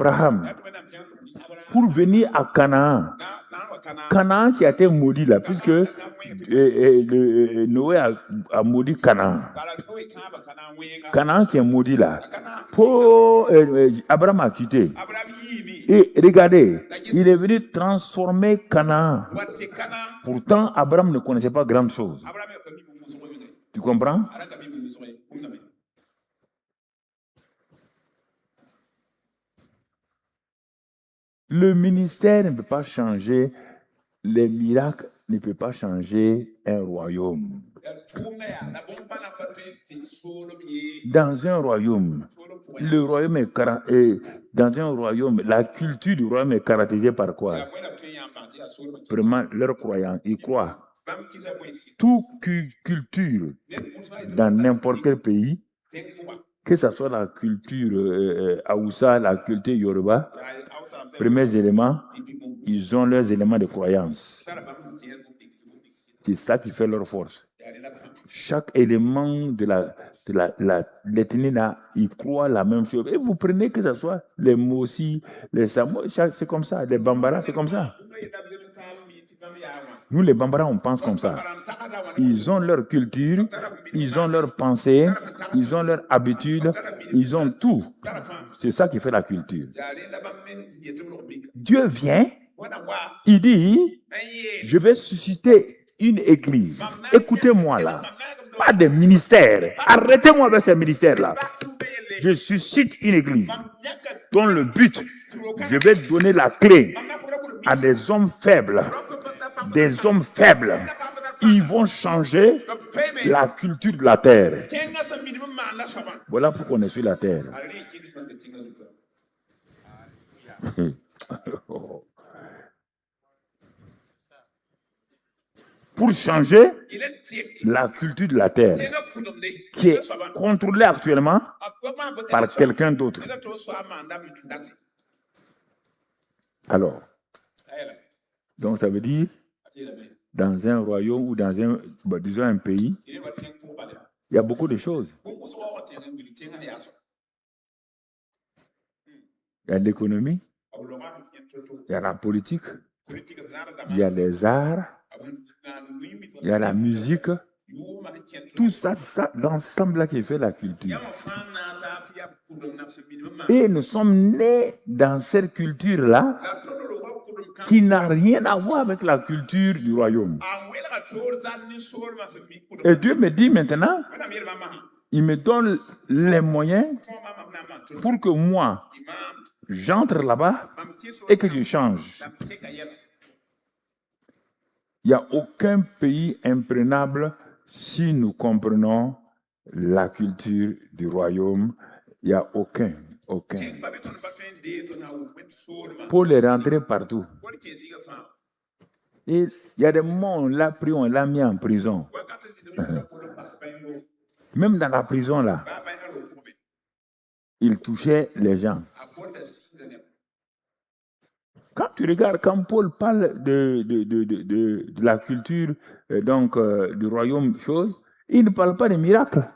Abraham pour venir à Canaan. Canaan qui a été maudit là, puisque Noé a maudit Canaan. Canaan qui est maudit là. Pour Abraham a quitté. Et regardez, il est venu transformer Canaan. Pourtant, Abraham ne connaissait pas grande chose. Tu comprends? Le ministère ne peut pas changer, les miracles ne peuvent pas changer un royaume. Dans un royaume, dans un royaume, la culture du royaume est caractérisée par quoi? Vraiment, leur croyance, ils croient. Toute culture dans n'importe quel pays, que ce soit la culture Haoussa, la culture Yoruba, premiers éléments, ils ont leurs éléments de croyance. C'est ça qui fait leur force. Chaque élément de l'ethnie là, ils croient la même chose. Et vous prenez que ce soit les Mossi, les Samo, c'est comme ça. Les Bambara, c'est comme ça. Nous, les Bambara, on pense comme ça. Ils ont leur culture, ils ont leur pensée, ils ont leur habitude, ils ont tout. C'est ça qui fait la culture. Dieu vient, il dit, je vais susciter une église. Écoutez-moi là. Pas des ministères. Arrêtez-moi avec ces ministères-là. Je suscite une église dont le but, je vais donner la clé à des hommes faibles. Des hommes faibles. Ils vont changer la culture de la terre. Voilà pourquoi on est sur la terre. Pour changer la culture de la terre, qui est contrôlée actuellement par quelqu'un d'autre. Alors, donc ça veut dire, dans un royaume ou dans disons un pays, il y a beaucoup de choses. Il y a l'économie, il y a la politique, il y a les arts, il y a la musique. Tout ça, c'est l'ensemble qui fait la culture. Et nous sommes nés dans cette culture-là qui n'a rien à voir avec la culture du royaume. Et Dieu me dit maintenant, il me donne les moyens pour que moi, j'entre là-bas et que je change. Il n'y a aucun pays imprenable si nous comprenons la culture du royaume. Il n'y a aucun. Pour les rentrer partout. Et il y a des moments où on l'a pris, on l'a mis en prison. Même dans la prison, là, il touchait les gens. Quand tu regardes, quand Paul parle de la culture du royaume, il ne parle pas de miracles.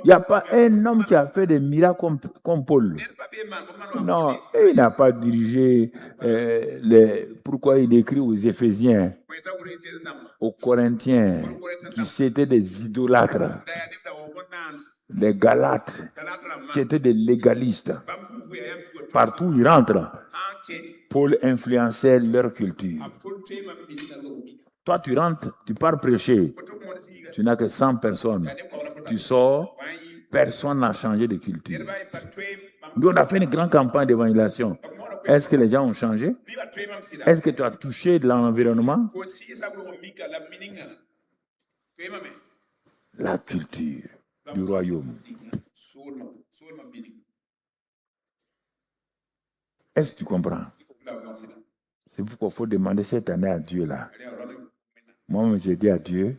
Il n'y a pas un homme qui a fait des miracles comme Paul. Non, il n'a pas dirigé pourquoi il écrit aux Éphésiens, aux Corinthiens, qui étaient des idolâtres, les Galates, qui étaient des légalistes. Partout où ils rentrent, Paul influençait leur culture. Toi, tu rentres, tu pars prêcher. Tu n'as que 100 personnes. Tu sors, personne n'a changé de culture. Nous, on a fait une grande campagne d'évangélisation. Est-ce que les gens ont changé? Est-ce que tu as touché de l'environnement? La culture du royaume. Est-ce que tu comprends? C'est pourquoi il faut demander cette année à Dieu là. Moi, j'ai dit à Dieu,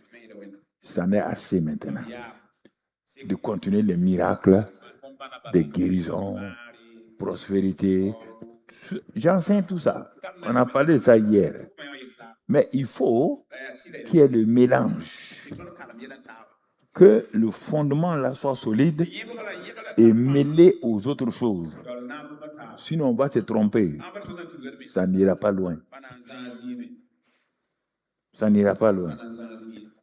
ça en est assez maintenant. De continuer les miracles, des guérisons, prospérité. J'enseigne tout ça. On a parlé de ça hier. Mais il faut qu'il y ait le mélange. que le fondement là soit solide et mêlé aux autres choses. Sinon, on va se tromper. Ça n'ira pas loin. Ça n'ira pas loin.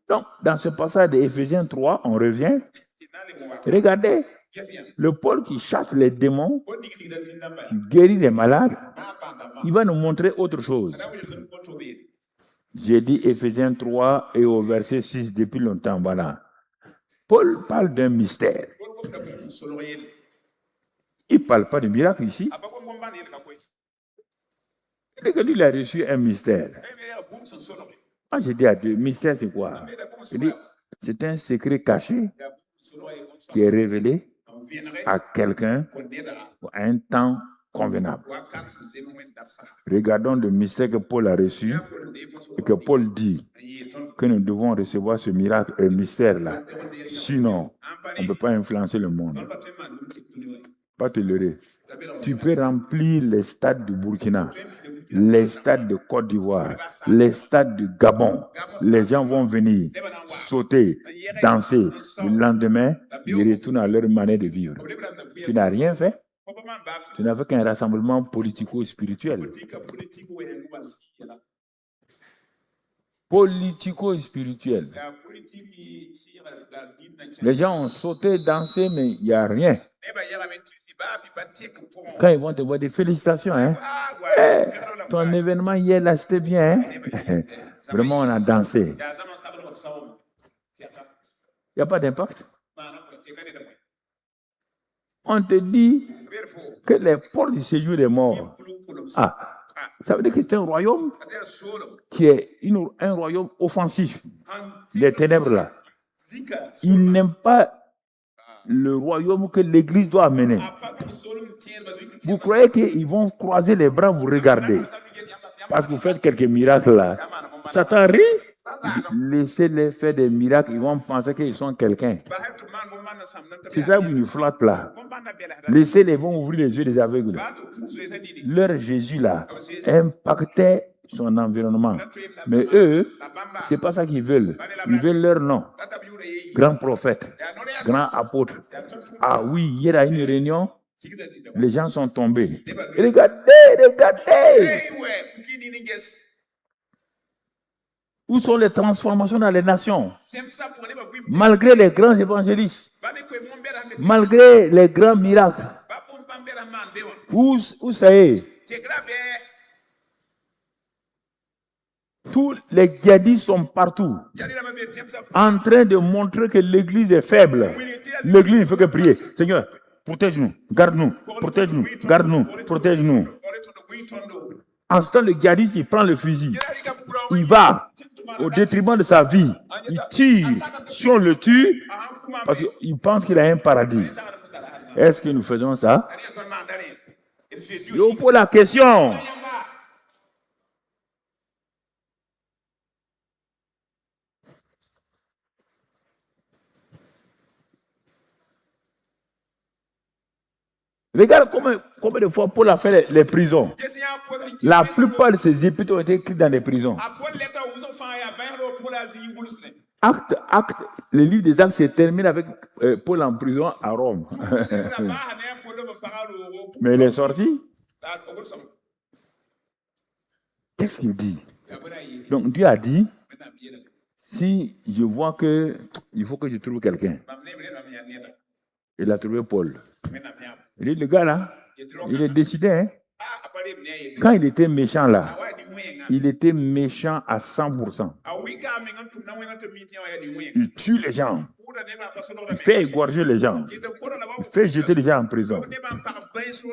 Donc, dans ce passage d'Éphésiens 3, on revient. Regardez, le Paul qui chasse les démons, qui guérit les malades, il va nous montrer autre chose. J'ai dit Éphésiens 3 et au verset 6 depuis longtemps. Voilà. Paul parle d'un mystère. Il ne parle pas de miracle ici. Dès que lui, il a reçu un mystère. Moi, j'ai dit à Dieu, mystère, c'est quoi? Il dit, c'est un secret caché qui est révélé à quelqu'un à un temps convenable. Regardons le mystère que Paul a reçu et que Paul dit que nous devons recevoir ce miracle et mystère-là. Sinon, on ne peut pas influencer le monde. Pas te leurrer. Tu peux remplir les stades du Burkina, les stades de Côte d'Ivoire, les stades du Gabon. Les gens vont venir sauter, danser. Le lendemain, ils retournent à leur manière de vivre. Tu n'as rien fait. Tu n'as fait qu'un rassemblement politico-spirituel. Politico-spirituel. Les gens ont sauté, dansé, mais il n'y a rien. Quand ils vont te voir des félicitations, hein? Hey, ton événement hier, là, c'était bien. Hein? Vraiment, on a dansé. Il n'y a pas d'impact. On te dit que les portes du séjour des morts. Ah, ça veut dire que c'est un royaume qui est un royaume offensif. Les ténèbres là. Ils n'aiment pas le royaume que l'Église doit amener. Vous croyez qu'ils vont croiser les bras, vous regarder parce que vous faites quelques miracles là. Satan rit. Laissez-les faire des miracles, ils vont penser qu'ils sont quelqu'un. C'est ça où ils nous flattent là. Laissez-les, vont ouvrir les yeux des aveugles. Leur Jésus là impactait son environnement. Mais eux, c'est pas ça qu'ils veulent. Ils veulent leur nom. Grand prophète, grand apôtre. Ah oui, hier à une réunion, les gens sont tombés. Regardez. Où sont les transformations dans les nations? Malgré les grands évangélistes, malgré les grands miracles, où ça est? Tous les djihadistes sont partout, en train de montrer que l'Église est faible. L'Église ne fait que prier. Seigneur, protège-nous, garde-nous, protège-nous, garde-nous, protège-nous. En ce temps, le djihadiste, il prend le fusil. Il va au détriment de sa vie. Il tire. Si on le tue, parce qu'il pense qu'il a un paradis. Est-ce que nous faisons ça? Je pose la question. Regarde combien de fois Paul a fait les prisons. La plupart de ses épîtres ont été écrits dans les prisons. Acte, le livre des Actes se termine avec Paul en prison à Rome. Mais il est sorti. Qu'est-ce qu'il dit? Donc Dieu a dit, si je vois que il faut que je trouve quelqu'un. Il a trouvé Paul. Il dit, le gars là, il est décidé. Hein? Quand il était méchant là, il était méchant à 100%. Il tue les gens. Il fait égorger les gens. Il fait jeter les gens en prison.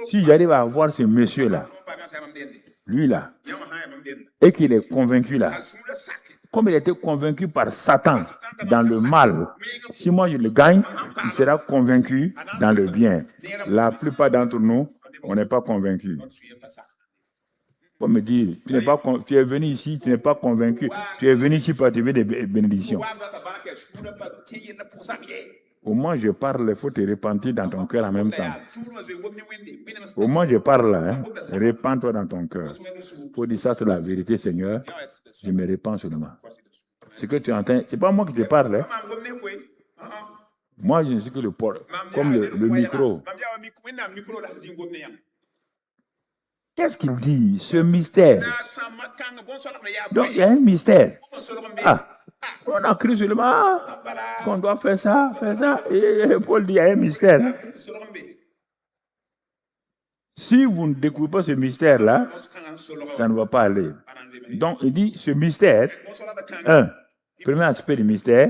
Si j'arrive à avoir ce monsieur-là, lui là, et qu'il est convaincu là, comme il était convaincu par Satan dans le mal, si moi je le gagne, il sera convaincu dans le bien. La plupart d'entre nous, on n'est pas convaincus. Pour me dire, tu es venu ici, tu n'es pas convaincu. Tu es venu ici pour trouver des bénédictions. Au moins je parle, il faut te repentir dans ton cœur en même temps. Au moins je parle là, hein? Repends-toi dans ton cœur. Il faut dire ça, c'est la vérité, Seigneur. Je me repens seulement. Ce que tu entends, c'est pas moi qui te parle. Hein? Moi, je ne suis que le porte, comme le micro. Qu'est-ce qu'il dit, ce mystère? Donc, il y a un mystère. On a cru seulement qu'on doit faire ça, faire ça. Et Paul dit, il y a un mystère. Si vous ne découvrez pas ce mystère-là, ça ne va pas aller. Donc, il dit, ce mystère, premier aspect du mystère,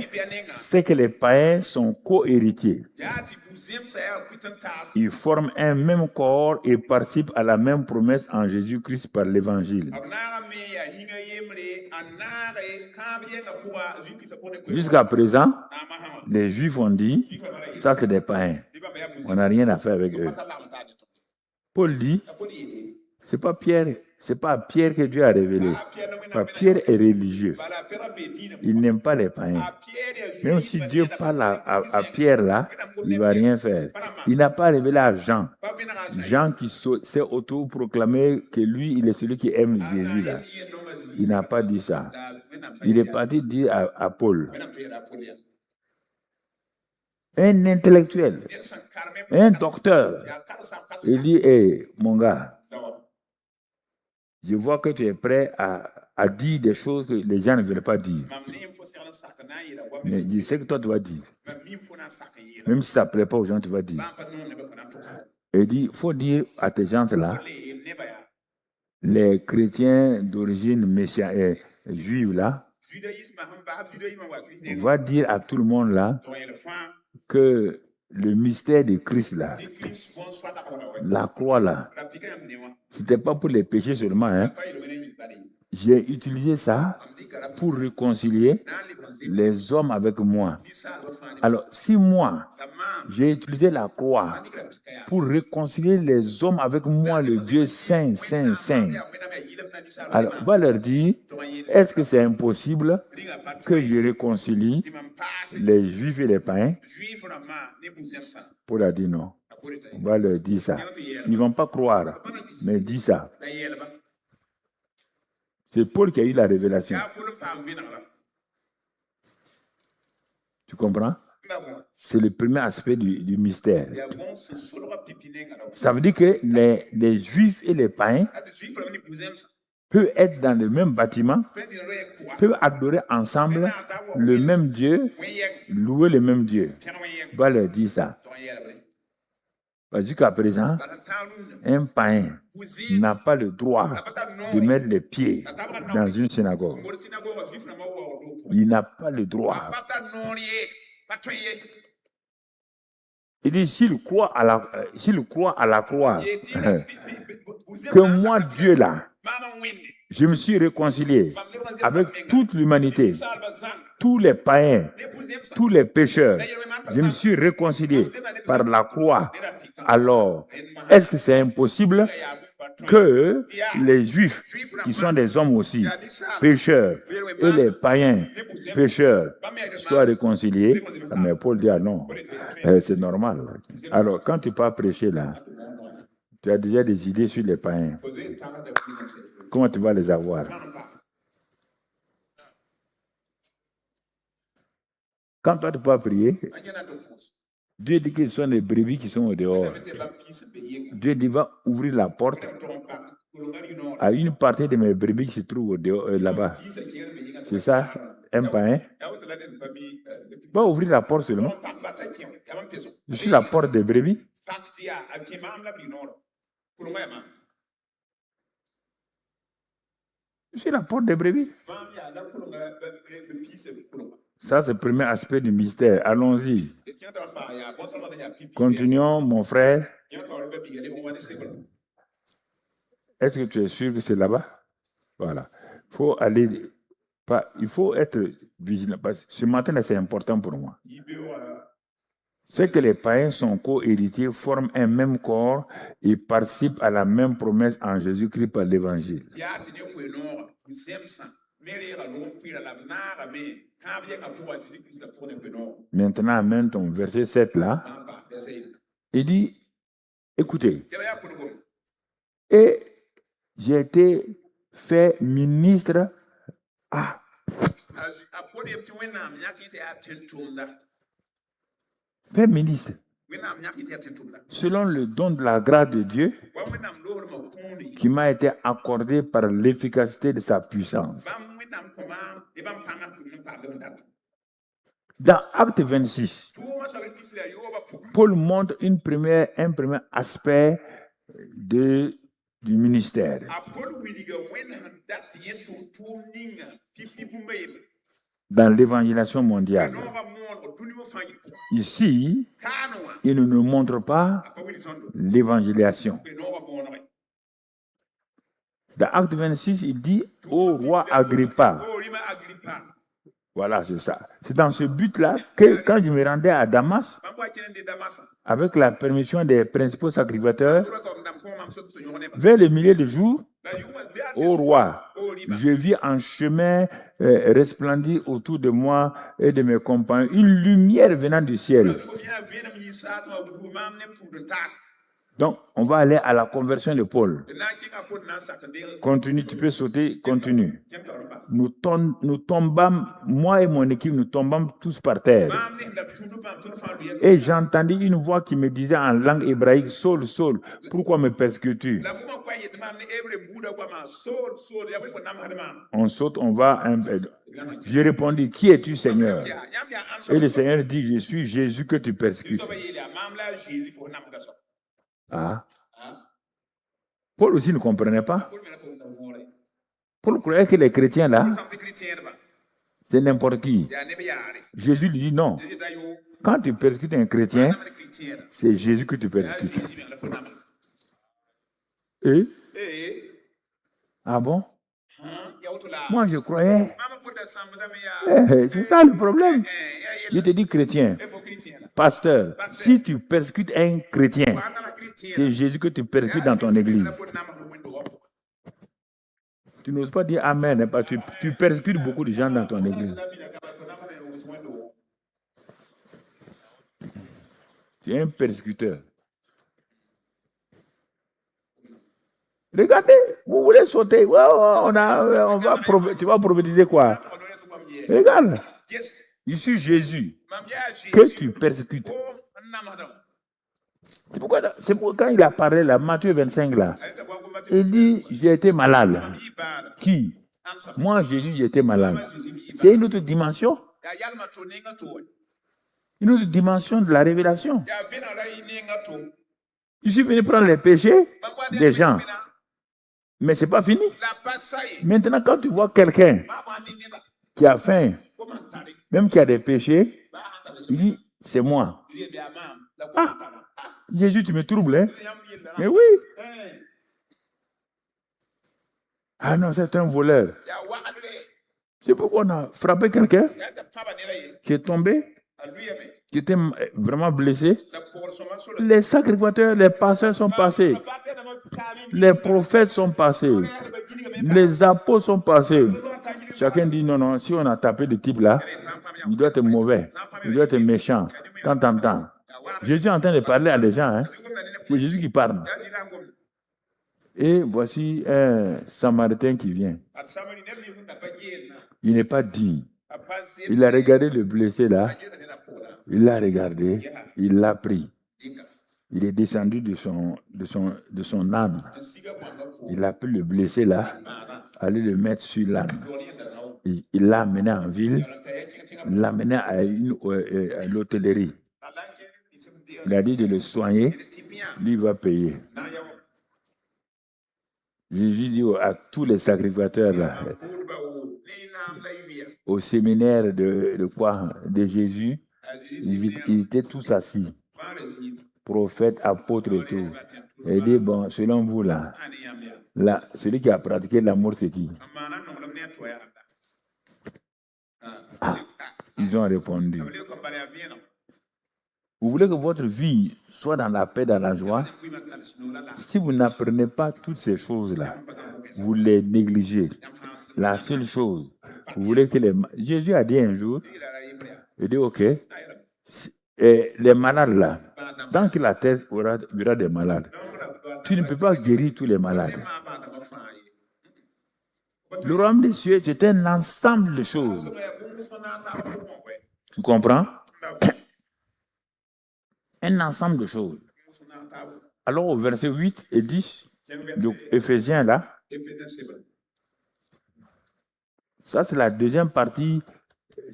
c'est que les païens sont co-héritiers. Ils forment un même corps et participent à la même promesse en Jésus-Christ par l'Évangile. Jusqu'à présent, les Juifs ont dit, ça c'est des païens. On n'a rien à faire avec eux. Paul dit, c'est pas à Pierre que Dieu a révélé. Pierre est religieux. Il n'aime pas les païens. Même si Dieu parle à Pierre là, il ne va rien faire. Il n'a pas révélé à Jean. Jean qui s'est auto-proclamé que lui, il est celui qui aime Jésus là. Il n'a pas dit ça. Il est parti dire à Paul. Un intellectuel, un docteur, il dit, hey, mon gars, je vois que tu es prêt à dire des choses que les gens ne veulent pas dire. Mais je sais que toi, tu vas dire. Même si ça ne plaît pas aux gens, tu vas dire. Et il dit, il faut dire à tes gens-là, les chrétiens d'origine juive là, on va dire à tout le monde là que le mystère de Christ là, la croix là, c'était pas pour les péchés seulement. Hein. J'ai utilisé ça pour réconcilier les hommes avec moi. Alors, si moi, j'ai utilisé la croix pour réconcilier les hommes avec moi, le Dieu saint, saint, saint, alors, on va leur dire, est-ce que c'est impossible que je réconcilie les Juifs et les païens? Paul a dit non. On va leur dire ça. Ils ne vont pas croire, mais dis ça. C'est Paul qui a eu la révélation. Tu comprends? C'est le premier aspect du mystère. Ça veut dire que les Juifs et les païens peuvent être dans le même bâtiment, peuvent adorer ensemble le même Dieu, louer le même Dieu. On va leur dire ça. Jusqu'à présent, un païen n'a pas le droit de mettre les pieds dans une synagogue. Il n'a pas le droit. Il dit, s'il croit à la croix, que moi, Dieu là, je me suis réconcilié avec toute l'humanité, tous les païens, tous les pécheurs. Je me suis réconcilié par la croix. Alors, est-ce que c'est impossible que les Juifs, qui sont des hommes aussi, pécheurs, et les païens, pécheurs, soient réconciliés? Mais Paul dit, ah non, c'est normal. Alors, quand tu pars prêcher là, tu as déjà des idées sur les païens. Comment tu vas les avoir? Quand toi tu peux prier, Dieu dit que ce sont les brebis qui sont au dehors. Dieu dit va ouvrir la porte à une partie de mes brebis qui se trouvent au dehors, là-bas. C'est ça, un païen. Va ouvrir la porte seulement. Je suis la porte des brebis. Je suis la porte des brebis. Ça, c'est le premier aspect du mystère. Allons-y. Continuons, mon frère. Est-ce que tu es sûr que c'est là-bas? Voilà. Il faut être vigilant. Parce que ce matin, c'est important pour moi. C'est que les païens sont co-héritiers, forment un même corps et participent à la même promesse en Jésus-Christ par l'Évangile. Maintenant, amène ton verset 7 là. Il dit, écoutez, et j'ai été fait ministre à... fait ministre selon le don de la grâce de Dieu qui m'a été accordé par l'efficacité de sa puissance. Dans Acte 26, Paul montre un premier aspect du ministère. Dans l'évangélisation mondiale. Ici, il ne nous montre pas l'évangélisation. Dans Acte 26, il dit au roi Agrippa. Voilà, c'est ça. C'est dans ce but-là que quand je me rendais à Damas, avec la permission des principaux sacrificateurs, vers le milieu du jour, au roi, je vis en chemin resplendir autour de moi et de mes compagnons une lumière venant du ciel. Donc, on va aller à la conversion de Paul. Continue, tu peux sauter, continue. Nous tombâmes, moi et mon équipe, nous tombâmes tous par terre. Et j'entendis une voix qui me disait en langue hébraïque, Saul, Saul, pourquoi me persécutes-tu? On saute, on va. J'ai répondu, qui es-tu, Seigneur? Et le Seigneur dit, je suis Jésus que tu persécutes. Ah. Paul aussi ne comprenait pas. Paul croyait que les chrétiens là, c'est n'importe qui. Jésus lui dit non. Quand tu persécutes un chrétien, c'est Jésus que tu persécutes. Et? Ah bon? Moi je croyais. C'est ça le problème. Je te dis chrétien, pasteur, si tu persécutes un chrétien, c'est Jésus que tu persécutes dans ton église. Tu n'oses pas dire amen, parce que tu persécutes beaucoup de gens dans ton église. Tu es un persécuteur. Regardez, vous voulez sauter. Tu vas prophétiser quoi? Regarde. Je suis Jésus que tu persécutes. C'est pourquoi quand il a parlé là, Matthieu 25 là, il dit j'ai été malade. Qui? Moi, Jésus, j'ai été malade. C'est une autre dimension. Une autre dimension de la révélation. Je suis venu prendre les péchés des gens. Mais ce n'est pas fini. Maintenant, quand tu vois quelqu'un qui a faim, même qui a des péchés, il dit, c'est moi. Ah, Jésus, tu me troubles, hein? Mais oui. Ah non, c'est un voleur. C'est pourquoi on a frappé quelqu'un qui est tombé, qui était vraiment blessé. Les sacrificateurs, les pasteurs sont passés. Les prophètes sont passés. Les apôtres sont passés. Chacun dit non, non, si on a tapé le type là, il doit être mauvais, il doit être méchant. Tant. Jésus est en train de parler à des gens. Hein. C'est Jésus qui parle. Et voici un Samaritain qui vient. Il n'est pas digne. Il a regardé le blessé là. Il l'a regardé. Il l'a pris. Il est descendu de son âne. Il a pris le blessé là, allé le mettre sur l'âne. Il l'a amené en ville, il l'a amené à l'hôtellerie. Il a dit de le soigner, lui va payer. Jésus dit à tous les sacrificateurs là, au séminaire de Jésus, ils étaient tous assis. Prophètes, apôtres et tout. Et il dit, bon, selon vous là, celui qui a pratiqué l'amour, c'est qui? Ah, ils ont répondu. Vous voulez que votre vie soit dans la paix, dans la joie? Si vous n'apprenez pas toutes ces choses-là, vous les négligez. La seule chose, vous voulez que Jésus a dit un jour, il dit, ok, et les malades là, tant que la terre aura des malades, tu ne peux pas guérir tous les malades. Le royaume des cieux, c'est un ensemble de choses. Tu comprends? Un ensemble de choses. Alors, au verset 8 et 10, donc Éphésiens là, ça c'est la deuxième partie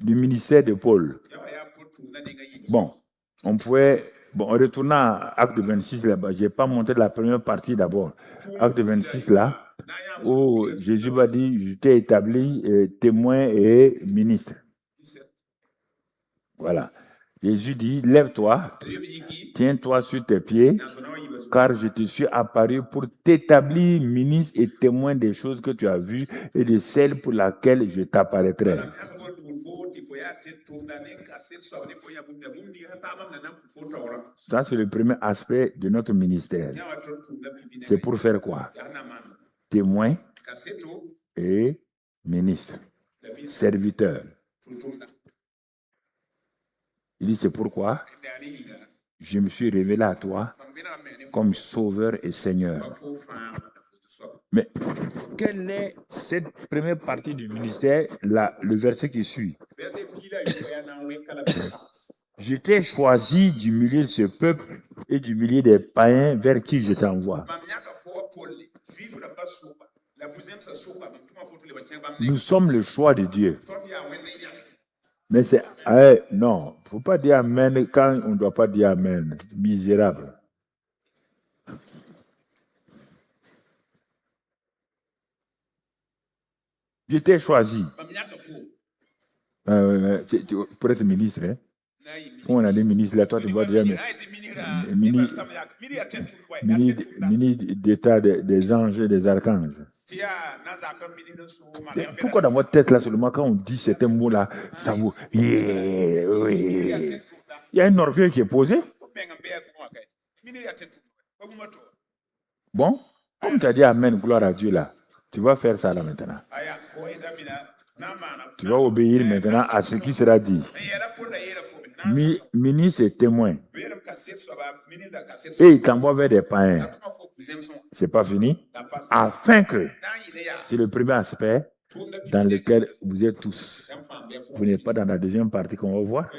du ministère de Paul. Bon, on pouvait... Bon, en retournant à Acte 26, là-bas, je n'ai pas montré la première partie d'abord. Acte 26, là, où Jésus va dire, je t'ai établi témoin et ministre. Voilà. Jésus dit, lève-toi, tiens-toi sur tes pieds, car je te suis apparu pour t'établir ministre et témoin des choses que tu as vues et de celles pour lesquelles je t'apparaîtrai. Ça, c'est le premier aspect de notre ministère. C'est pour faire quoi? Témoin et ministre, serviteur. Il dit, c'est pourquoi je me suis révélé à toi comme sauveur et seigneur. Mais quelle est cette première partie du ministère, le verset qui suit? Je t'ai choisi du milieu de ce peuple et du milieu des païens vers qui je t'envoie. Nous sommes le choix de Dieu. Mais c'est... non, il ne faut pas dire Amen quand on ne doit pas dire Amen. Misérable. Je t'ai choisi. Pour être ministre, hein? Quand on a des ministres là, toi tu vois déjà ministre d'État des anges et des archanges. Et pourquoi dans votre tête là seulement quand on dit certains mots là, ça vous... Il y a un orgueil qui est posé. Bon, comme tu as dit Amen, gloire à Dieu là, tu vas faire ça là maintenant. Tu vas obéir maintenant à ce qui sera dit. Ministre et témoin. Et il t'envoie vers des païens. C'est pas fini. Afin que, c'est le premier aspect dans lequel vous êtes tous. Vous n'êtes pas dans la deuxième partie qu'on va voir.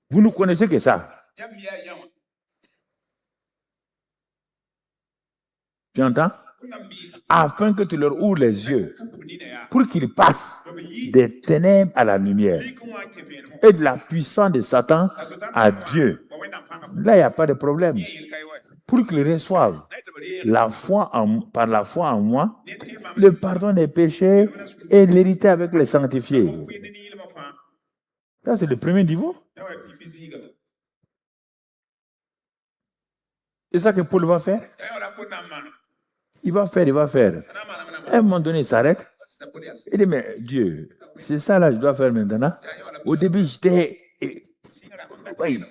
Vous ne connaissez que ça. Tu entends? Afin que tu leur ouvres les yeux pour qu'ils passent des ténèbres à la lumière et de la puissance de Satan à Dieu. Là, il n'y a pas de problème. Pour qu'ils reçoivent par la foi en moi le pardon des péchés et l'hériter avec les sanctifiés. Ça, c'est le premier niveau. C'est ça que Paul va faire. Il va faire. À un moment donné, il s'arrête. Il dit, mais Dieu, c'est ça là que je dois faire maintenant. Au début, j'étais... Oui.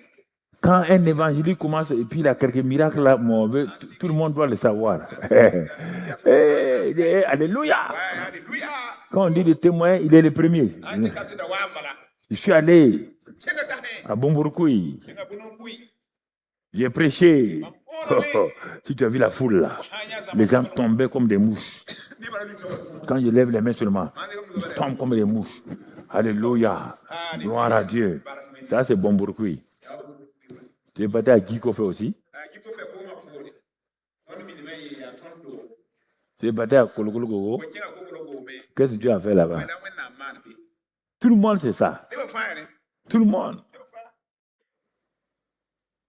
Quand un évangile commence et puis il a quelques miracles là, tout le monde doit le savoir. Alléluia! Quand on dit le témoin, il est le premier. Je suis allé à Bombourkoui. J'ai prêché. Si tu as vu la foule là, les gens tombaient comme des mouches. Quand je lève les mains seulement, ils tombent comme des mouches. Alléluia. Gloire à Dieu. Ça, c'est Bombourkoui. Tu es parti à Guy Kofé aussi? Tu es parti à Kolokologo? Qu'est-ce que tu as fait là-bas? Tout le monde sait ça. Tout le monde.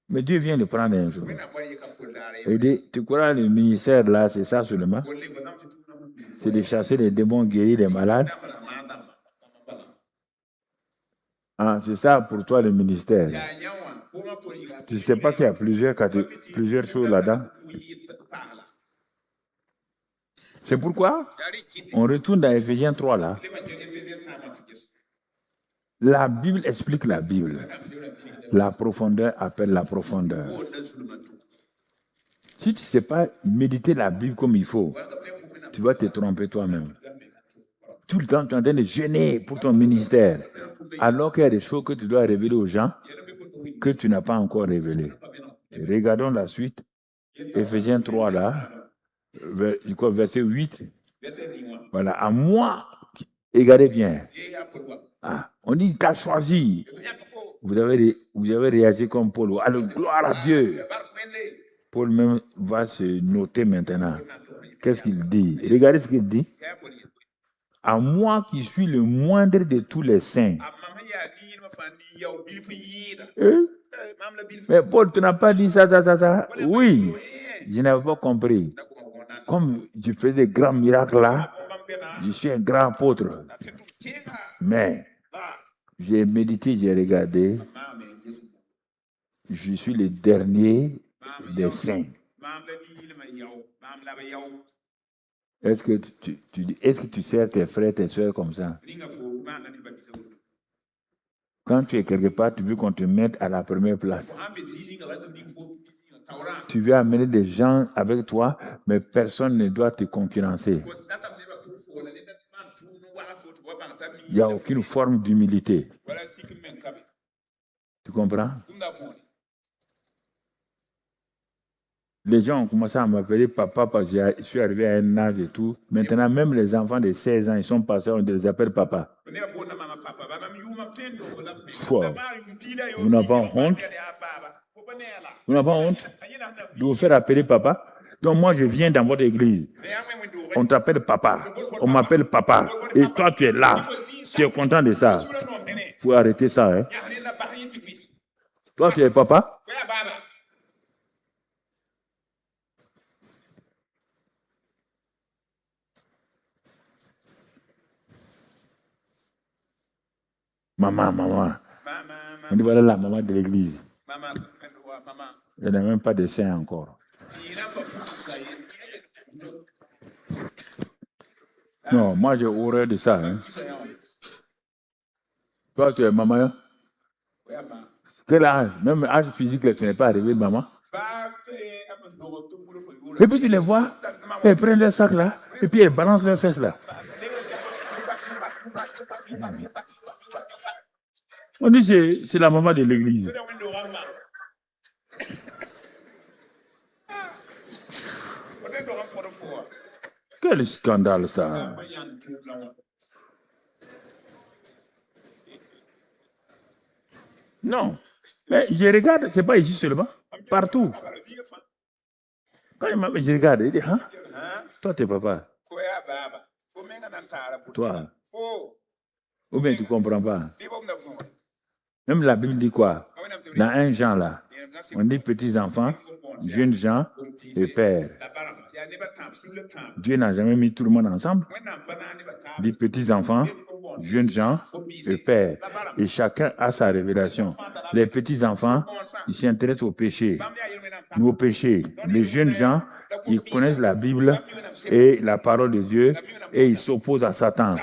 Mais Dieu vient de prendre un jour. Il dit, tu crois le ministère là, c'est ça seulement? C'est de chasser les démons, guérir les malades. Ah, c'est ça pour toi le ministère. Tu ne sais pas qu'il y a plusieurs choses là-dedans. C'est pourquoi on retourne dans Éphésiens 3 là. La Bible explique la Bible. La profondeur appelle la profondeur. Si tu ne sais pas méditer la Bible comme il faut, tu vas te tromper toi-même. Tout le temps, tu es en train de jeûner pour ton ministère, alors qu'il y a des choses que tu dois révéler aux gens que tu n'as pas encore révélées. Et regardons la suite. Éphésiens 3 là, verset 8. Voilà, à moi, regardez bien. Ah, on dit, tu as choisi Vous avez réagi comme Paul. Allez, gloire à Dieu. Paul même va se noter maintenant. Qu'est-ce qu'il dit? Regardez ce qu'il dit. À moi qui suis le moindre de tous les saints. Mais Paul, tu n'as pas dit ça. Oui, je n'avais pas compris. Comme je fais des grands miracles là, je suis un grand apôtre. Mais j'ai médité, j'ai regardé. Je suis le dernier des saints. Est-ce que tu sers tes frères, tes soeurs comme ça? Quand tu es quelque part, tu veux qu'on te mette à la première place. Tu veux amener des gens avec toi, mais personne ne doit te concurrencer. Il n'y a aucune forme d'humilité. Tu comprends? Les gens ont commencé à m'appeler papa parce que je suis arrivé à un âge et tout. Maintenant, même les enfants de 16 ans, ils sont passés, on les appelle papa. Vous n'avez pas honte? Vous n'avez pas honte de vous faire appeler papa? Donc moi, je viens dans votre église. On t'appelle papa. On m'appelle papa. Et toi, tu es là. Tu es content de ça. Il faut arrêter ça. Hein? Toi, tu es papa? Maman. On dit voilà la maman de l'église. Elle n'a même pas de sein encore. Non, moi j'ai horreur de ça. Hein. Toi, tu es maman. Quel âge? Même âge physique, tu n'es pas arrivé, maman. Et puis tu les vois, elles prennent leur sac là, et puis elles balancent leurs fesses là. On dit c'est la maman de l'église. Quel scandale ça. Non. Mais je regarde, c'est pas ici seulement, partout. Quand je regarde, il dit, hein? Toi, t'es papa. Toi. Ou bien tu comprends pas. Même la Bible dit quoi? Dans un Jean là, on dit petits enfants, jeunes gens et pères. Dieu n'a jamais mis tout le monde ensemble. Il dit petits enfants, jeunes gens et pères. Et chacun a sa révélation. Les petits enfants, ils s'intéressent au péché. Nos péchés. Les jeunes gens, ils connaissent la Bible et la parole de Dieu et ils s'opposent à Satan.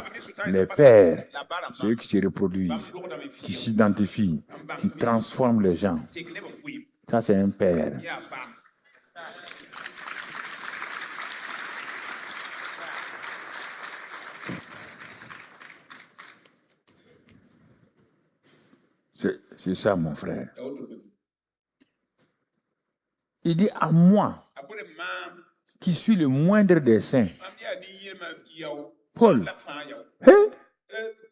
Les pères, ceux qui se reproduisent, qui s'identifient, qui transforment les gens. Ça, c'est un père. C'est ça, mon frère. Il dit à moi, qui suis le moindre des saints. Paul, hey,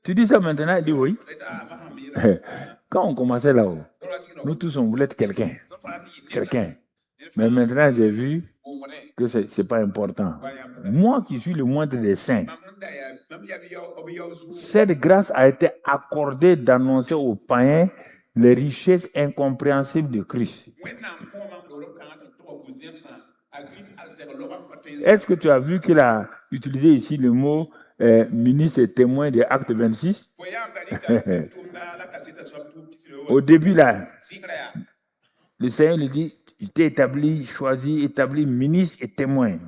tu dis ça maintenant? Il dit oui. Quand on commençait là-haut, nous tous, on voulait être quelqu'un. Mais maintenant, j'ai vu que ce n'est pas important. Moi qui suis le moindre des saints, cette grâce a été accordée d'annoncer aux païens les richesses incompréhensibles de Christ. Est-ce que tu as vu qu'il a utilisé ici le mot ministre et témoin de Acte 26? Au début, là, le Seigneur lui dit, il t'ai établi, choisi, établi ministre et témoin.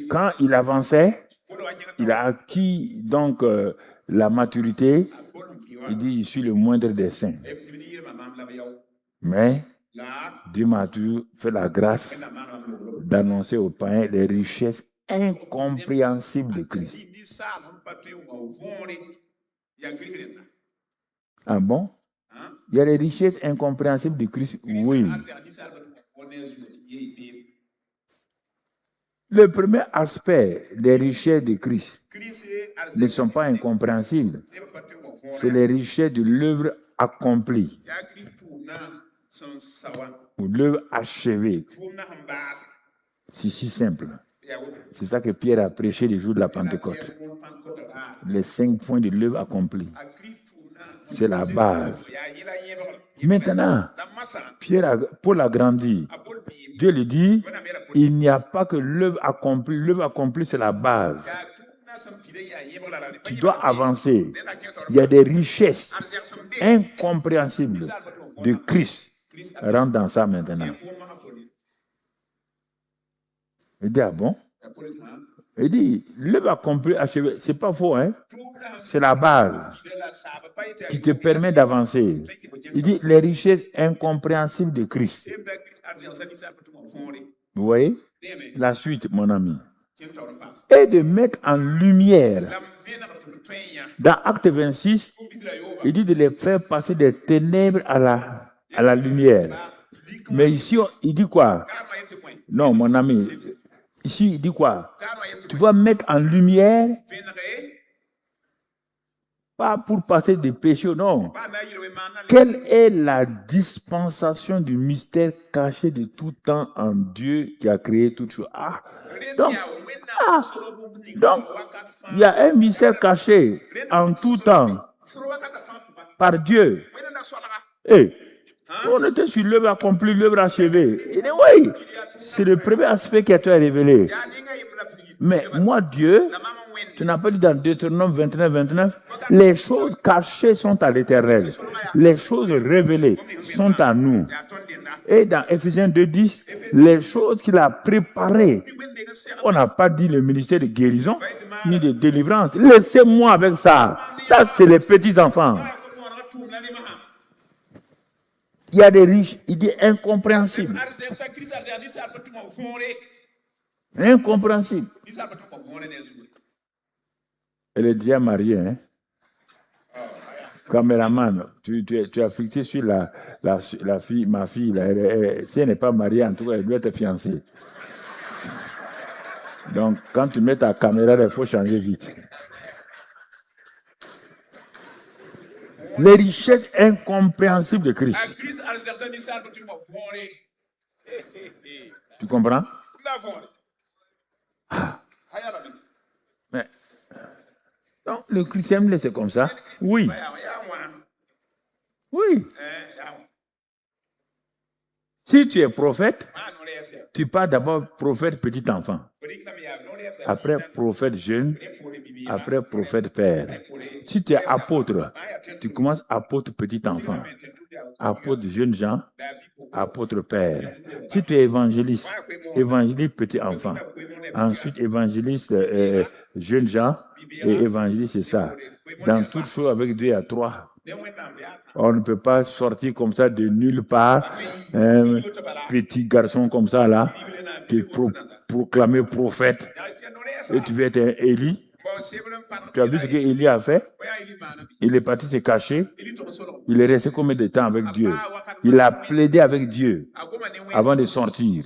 Quand il avançait, il a acquis donc la maturité. Il dit, je suis le moindre des saints. Mais Dieu m'a fait la grâce d'annoncer aux païens les richesses incompréhensibles de Christ. Ah bon? Il y a les richesses incompréhensibles de Christ? Oui. Le premier aspect des richesses de Christ ne sont pas incompréhensibles. C'est les richesses de l'œuvre accomplie ou l'œuvre achevée. C'est si simple. C'est ça que Pierre a prêché le jour de la Pentecôte. Les 5 points de l'œuvre accomplie. C'est la base. Maintenant, Paul a grandi. Dieu lui dit, il n'y a pas que l'œuvre accomplie. L'œuvre accomplie, c'est la base. Tu dois avancer. Il y a des richesses incompréhensibles de Christ. Rentre dans ça maintenant. Il dit, ah bon? Il dit, l'œuvre accomplie, achevée, c'est pas faux, hein? C'est la base qui te permet d'avancer. Il dit, les richesses incompréhensibles de Christ. Vous voyez? La suite, mon ami. Et de mettre en lumière. Dans Acte 26, il dit de les faire passer des ténèbres à la lumière. Mais ici, il dit quoi? Non, mon ami. Ici, il dit quoi? Tu vas mettre en lumière, pas pour passer des péchés, non. Quelle est la dispensation du mystère caché de tout temps en Dieu qui a créé toutes choses? Donc, il y a un mystère caché en tout temps par Dieu. Et on était sur l'œuvre accomplie, l'œuvre achevée. Il dit oui, c'est le premier aspect qui a été révélé. Mais moi, Dieu, tu n'as pas dit dans Deutéronome 29, les choses cachées sont à l'Éternel. Les choses révélées sont à nous. Et dans Ephésiens 2:10, les choses qu'il a préparées. On n'a pas dit le ministère de guérison, ni de délivrance. Laissez-moi avec ça. Ça, c'est les petits-enfants. Il y a des riches, il dit incompréhensible. Incompréhensible. Elle est déjà mariée, hein? Caméraman, tu as fixé sur la fille, ma fille, là, si elle n'est pas mariée, en tout cas, elle doit être fiancée. Donc, quand tu mets ta caméra, il faut changer vite. Les richesses incompréhensibles de Christ. Tu comprends? Mais, donc, le christianisme, c'est comme ça? Oui. Oui. Si tu es prophète, tu pars d'abord prophète petit enfant. Après prophète jeune, après prophète père. Si tu es apôtre, tu commences apôtre petit enfant, apôtre jeune Jean, apôtre père. Si tu es évangéliste, évangéliste petit enfant. Ensuite évangéliste jeune Jean et évangéliste, c'est ça. Dans toutes choses avec Dieu, il y a 3. On ne peut pas sortir comme ça de nulle part, un petit garçon comme ça là, qui est proclamé prophète, et tu veux être un Élie. Tu as vu ce qu'Élie a fait? Il est parti se cacher. Il est resté combien de temps avec Dieu? Il a plaidé avec Dieu avant de sortir.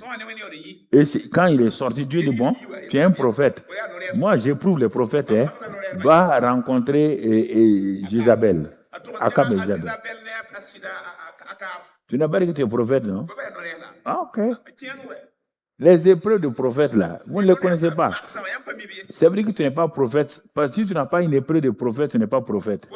Et quand il est sorti, Dieu dit, bon, tu es un prophète. Moi, j'éprouve les prophètes. Va rencontrer Jézabel. Akab et Jézabel. Tu n'as pas dit que tu es prophète, non? Ah, ok. Les épreuves de prophète, là, vous ne les connaissez pas. C'est vrai que tu n'es pas prophète. Parce que si tu n'as pas une épreuve de prophète, tu n'es pas prophète.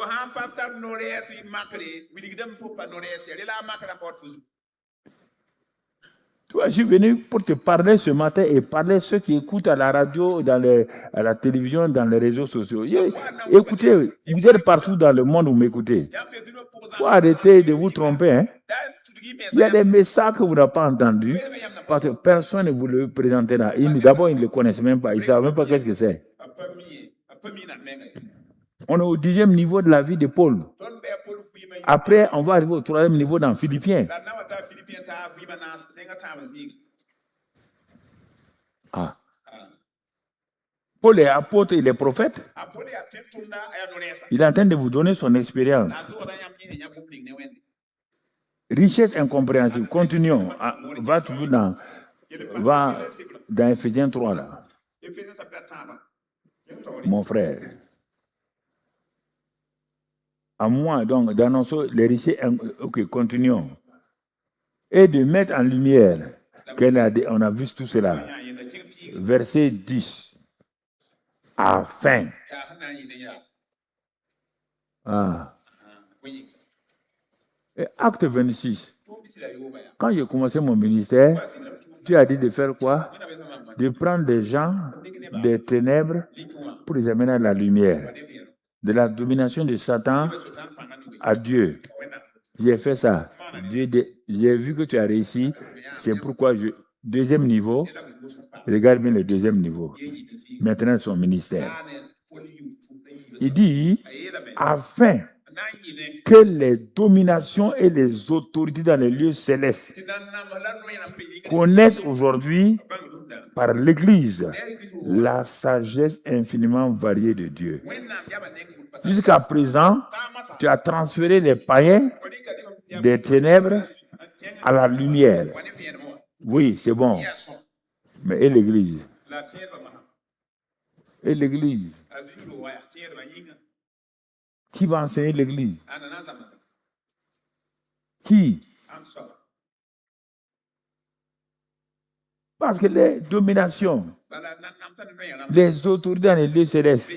Tu vois, je suis venu pour te parler ce matin et parler ceux qui écoutent à la radio, à la télévision, dans les réseaux sociaux. Écoutez, vous êtes partout dans le monde où vous m'écoutez. Il faut arrêter de vous tromper, hein? Il y a des messages que vous n'avez pas entendus parce que personne ne vous le présentait là. D'abord, ils ne le connaissent même pas. Ils ne savent même pas qu'est-ce que c'est. On est au 10e niveau de la vie de Paul. Après, on va arriver au 3e niveau dans Philippiens. Ah. Paul est apôtre, il est prophète. Il est en train de vous donner son expérience. Richesse incompréhensible. Continuons. Va toujours dans. dans Éphésiens 3, là, mon frère, à moi, donc, d'annoncer les richesses, ok, continuons, et de mettre en lumière, on a vu tout cela, verset 10, afin. Et acte 26, quand j'ai commencé mon ministère, tu as dit de faire quoi? De prendre des gens des ténèbres pour les amener à la lumière, de la domination de Satan à Dieu. J'ai fait ça. J'ai vu que tu as réussi. C'est pourquoi deuxième niveau, regarde bien le deuxième niveau. Maintenant, son ministère. Il dit, afin que les dominations et les autorités dans les lieux célestes connaissent aujourd'hui par l'Église la sagesse infiniment variée de Dieu. Jusqu'à présent, tu as transféré les païens des ténèbres à la lumière. Oui, c'est bon. Mais et l'Église? Et l'Église? Qui va enseigner l'Église? Qui? Parce que les dominations, les autorités dans les lieux célestes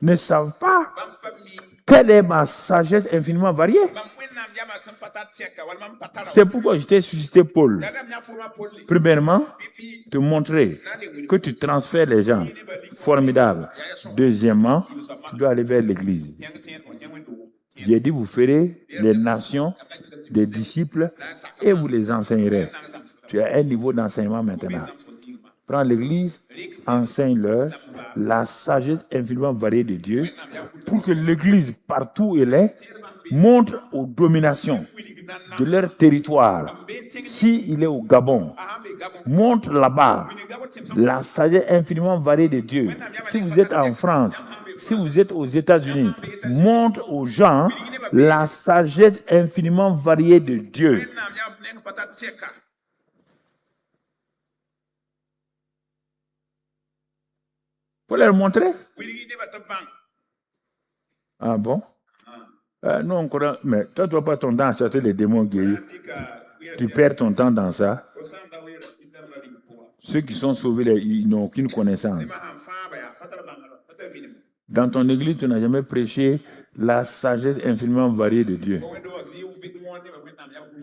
ne savent pas quelle est ma sagesse infiniment variée. C'est pourquoi je t'ai suscité Paul. Premièrement, te montrer que tu transfères les gens. Formidable. Deuxièmement, tu dois aller vers l'Église. J'ai dit, vous ferez les nations des disciples et vous les enseignerez. Tu as un niveau d'enseignement maintenant. Prends l'Église, enseigne-leur la sagesse infiniment variée de Dieu pour que l'Église, partout où elle est, montre aux dominations de leur territoire. S'il est au Gabon, montre là-bas la sagesse infiniment variée de Dieu. Si vous êtes en France, si vous êtes aux États-Unis, montre aux gens la sagesse infiniment variée de Dieu. Pour leur montrer. Ah bon? Non, mais toi, tu ne vas pas ton temps à chasser les démons guéris. Tu perds ton temps dans ça. Ceux qui sont sauvés, ils n'ont aucune connaissance. Dans ton église, tu n'as jamais prêché la sagesse infiniment variée de Dieu.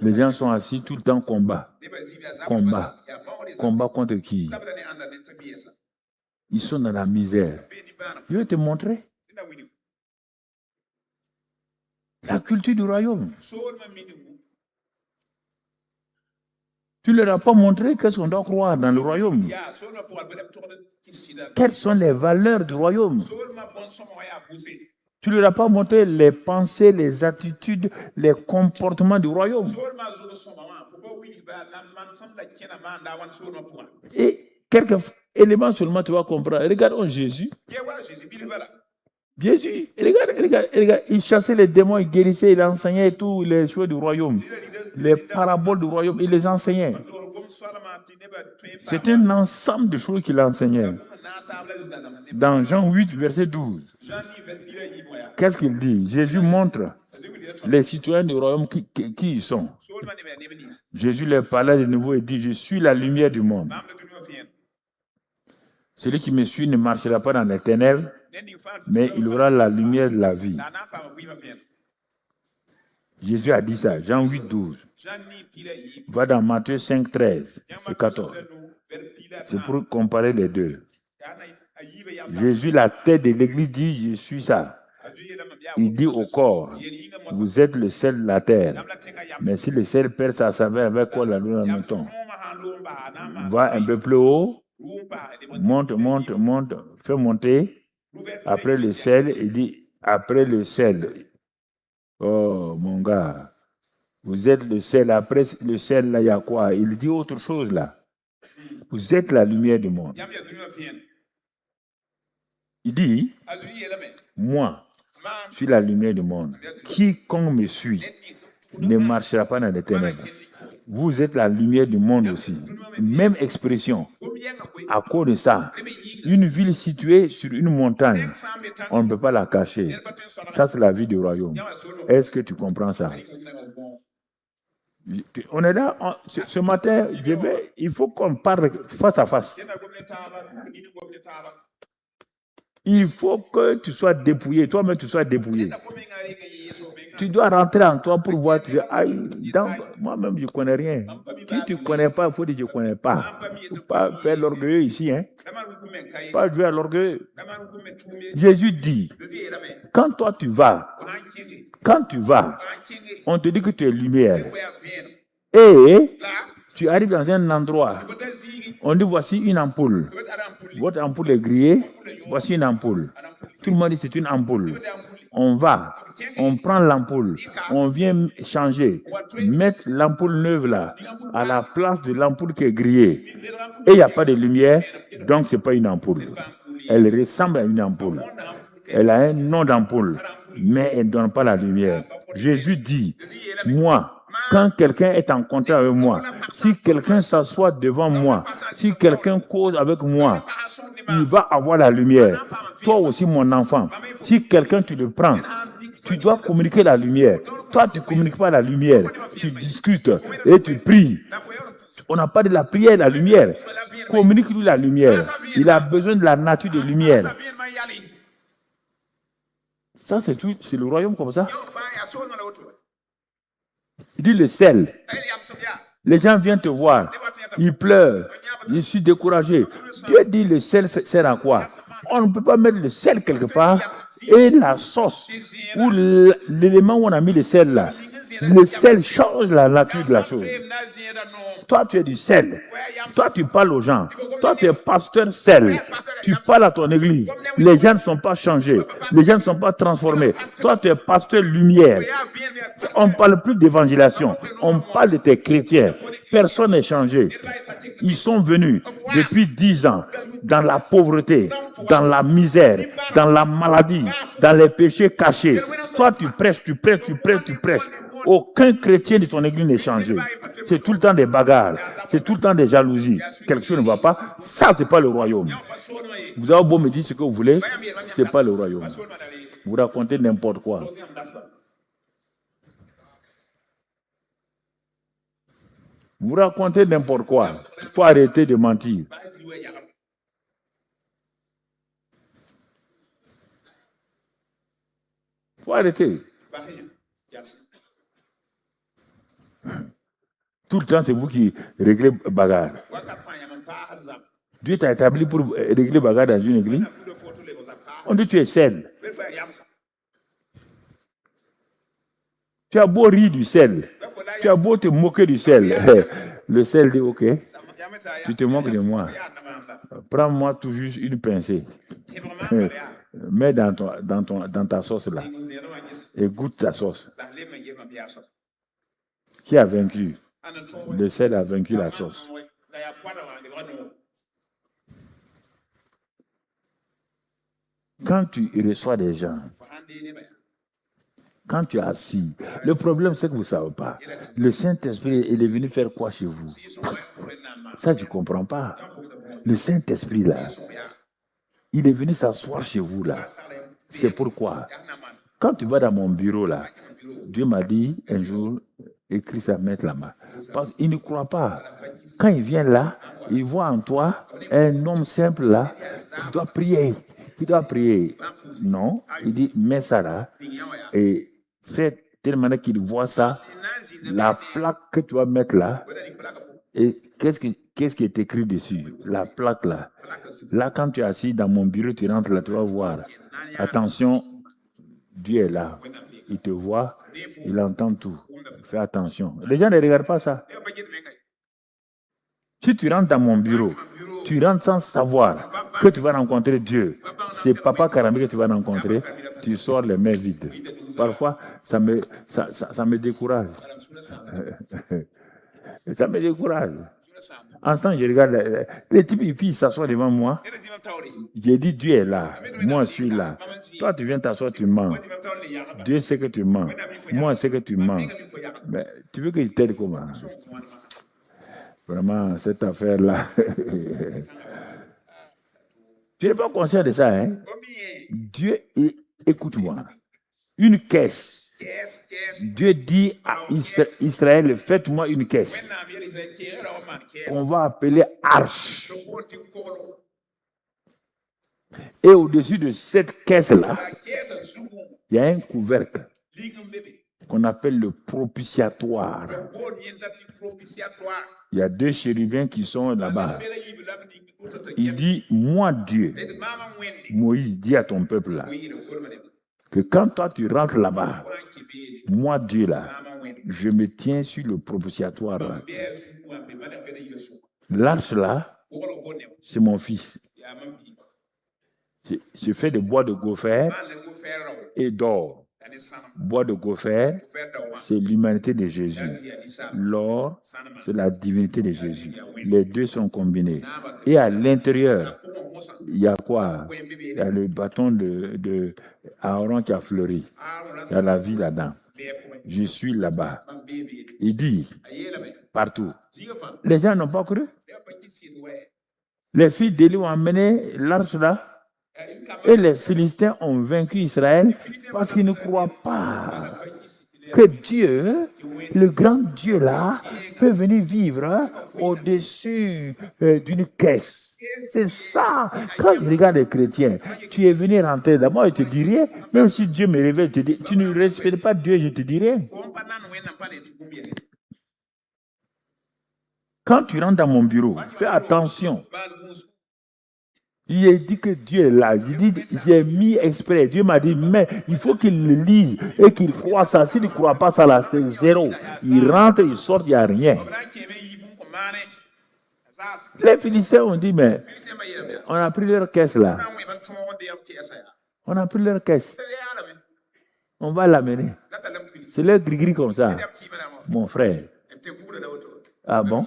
Les gens sont assis tout le temps combat. Combat. Combat contre qui? Ils sont dans la misère. Je vais te montrer. La culture du royaume. Tu ne leur as pas montré qu'est-ce qu'on doit croire dans le royaume. Quelles sont les valeurs du royaume? Tu ne leur as pas montré les pensées, les attitudes, les comportements du royaume. Et quelques éléments seulement tu vas comprendre. Regardons Jésus. Jésus, regarde, il chassait les démons, il guérissait, il enseignait tous les choses du royaume. Les paraboles du royaume, il les enseignait. C'est un ensemble de choses qu'il enseignait. Dans Jean 8, verset 12, qu'est-ce qu'il dit? Jésus montre les citoyens du royaume qui ils sont. Jésus leur parlait de nouveau et dit, je suis la lumière du monde. Celui qui me suit ne marchera pas dans les ténèbres, mais il aura la lumière de la vie. Jésus a dit ça, Jean 8, 12. Va dans Matthieu 5, 13 et 14. C'est pour comparer les deux. Jésus, la tête de l'Église, dit, je suis ça. Il dit au corps, vous êtes le sel de la terre. Mais si le sel perd sa saveur, avec quoi la lune en montant? Va un peu plus haut, monte, fais monter. Après le sel, il dit, après le sel. Oh, mon gars, vous êtes le sel. Après le sel, là, il y a quoi? Il dit autre chose, là. Vous êtes la lumière du monde. Il dit, moi, je suis la lumière du monde. Quiconque me suit ne marchera pas dans les ténèbres. Vous êtes la lumière du monde aussi. Même expression. À cause de ça, une ville située sur une montagne, on ne peut pas la cacher. Ça, c'est la vie du royaume. Est-ce que tu comprends ça? On est là, ce matin, il faut qu'on parle face à face. Il faut que tu sois dépouillé, toi-même tu sois dépouillé. Tu dois rentrer en toi pour voir, moi-même je ne connais rien. Si tu ne connais pas, il faut dire je ne connais pas. Il ne faut pas faire l'orgueilleux ici. Hein? Pas jouer à l'orgueilleux. Jésus dit, quand tu vas, on te dit que tu es lumière. Et tu arrives dans un endroit, on dit voici une ampoule. Votre ampoule est grillée, voici une ampoule. Tout le monde dit c'est une ampoule. On va, on prend l'ampoule, on vient changer, mettre l'ampoule neuve là, à la place de l'ampoule qui est grillée. Et il n'y a pas de lumière, donc ce n'est pas une ampoule. Elle ressemble à une ampoule. Elle a un nom d'ampoule, mais elle ne donne pas la lumière. Jésus dit, moi, quand quelqu'un est en contact avec moi, si quelqu'un s'assoit devant moi, si quelqu'un cause avec moi, il va avoir la lumière. Toi aussi, mon enfant, si quelqu'un tu le prends, tu dois communiquer la lumière. Toi, tu ne communiques pas la lumière. Tu discutes et tu pries. On n'a pas de la prière, la lumière. Communique-lui la lumière. Il a besoin de la nature de lumière. Ça, c'est tout. C'est le royaume comme ça. Il dit le sel. Les gens viennent te voir. Ils pleurent. Je suis découragé. Dieu dit le sel sert à quoi? On ne peut pas mettre le sel quelque part et la sauce ou l'élément où on a mis le sel là. Le sel change la nature de la chose. Toi, tu es du sel. Toi, tu parles aux gens. Toi, tu es pasteur sel. Tu parles à ton église. Les gens ne sont pas changés. Les gens ne sont pas transformés. Toi, tu es pasteur lumière. On ne parle plus d'évangélisation. On parle de tes chrétiens. Personne n'est changé. Ils sont venus depuis 10 ans dans la pauvreté, dans la misère, dans la maladie, dans les péchés cachés. Toi, tu prêches. Aucun chrétien de ton église n'est changé. C'est tout le temps des bagarres. C'est tout le temps des jalousies. Quelque chose ne va pas. Ça, ce n'est pas le royaume. Vous avez beau me dire ce que vous voulez, ce n'est pas le royaume. Vous racontez n'importe quoi. Vous racontez n'importe quoi. Il faut arrêter de mentir. Il faut arrêter. Tout le temps, c'est vous qui réglez bagarre. Dieu t'a établi pour régler bagarre dans une église. On dit tu es sel. Tu as beau rire du sel. Tu as beau te moquer du sel. Le sel dit ok. Tu te moques de moi. Prends-moi tout juste une pincée. Mets dans ta sauce là. Et goûte ta sauce. Qui a vaincu? Le sel a vaincu la sauce. Quand tu reçois des gens, quand tu es assis, le problème c'est que vous ne savez pas. Le Saint-Esprit, il est venu faire quoi chez vous? Ça, tu ne comprends pas. Le Saint-Esprit là, il est venu s'asseoir chez vous là. C'est pourquoi, quand tu vas dans mon bureau là, Dieu m'a dit un jour, écris ça, mettre la main. Parce qu'il ne croit pas. Quand il vient là, il voit en toi un homme simple là, qui doit prier. Non, il dit, mets ça là, et fais de telle manière qu'il voit ça, la plaque que tu vas mettre là, et qu'est-ce qui est écrit dessus? La plaque là. Là, quand tu es assis dans mon bureau, tu rentres là, tu vas voir. Attention, Dieu est là. Il te voit, il entend tout. Fais attention. Les gens ne regardent pas ça. Si tu rentres dans mon bureau, tu rentres sans savoir que tu vas rencontrer Dieu. C'est Papa Karamé que tu vas rencontrer. Tu sors les mains vides. Parfois, ça me décourage. Ça me décourage. En ce temps, je regarde, les types et filles s'assoient devant moi. J'ai dit, Dieu est là. Moi, je suis là. Toi, tu viens t'asseoir, tu mens. Dieu sait que tu mens. Moi, je sais que tu mens. Mais tu veux que je t'aide comment? Vraiment, cette affaire-là. Tu n'es pas conscient de ça, hein? Dieu, écoute-moi, une caisse. Dieu dit à Israël, faites-moi une caisse qu'on va appeler arche. Et au-dessus de cette caisse-là, il y a un couvercle qu'on appelle le propitiatoire. Il y a 2 chérubins qui sont là-bas. Il dit, moi Dieu, Moïse dit à ton peuple là, que quand toi tu rentres là-bas, moi Dieu là, je me tiens sur le propitiatoire là. L'arche là, c'est mon fils. Je fais de bois de gopher et d'or. Bois de gopher, c'est l'humanité de Jésus. L'or, c'est la divinité de Jésus. Les deux sont combinés. Et à l'intérieur, il y a quoi? Il y a le bâton de Aaron qui a fleuri. Il y a la vie là-dedans. Je suis là-bas. Il dit, partout. Les gens n'ont pas cru. Les filles d'Élie ont amené l'arche là. Et les Philistins ont vaincu Israël parce qu'ils ne croient pas que Dieu, le grand Dieu là, peut venir vivre au-dessus d'une caisse. C'est ça. Quand je regarde les chrétiens, tu es venu rentrer là, moi je te dis rien. Même si Dieu me révèle, je te dis, tu ne respectes pas Dieu, je te dis rien. Quand tu rentres dans mon bureau, fais attention. Il a dit que Dieu est là. J'ai mis exprès. Dieu m'a dit, mais il faut qu'il le lise et qu'il croit ça. S'il ne croit pas ça, là, c'est zéro. Il rentre, il sort, il n'y a rien. Les Philistins ont dit, mais on a pris leur caisse là. On a pris leur caisse. On va l'amener. C'est leur gris-gris comme ça. Mon frère. Ah bon?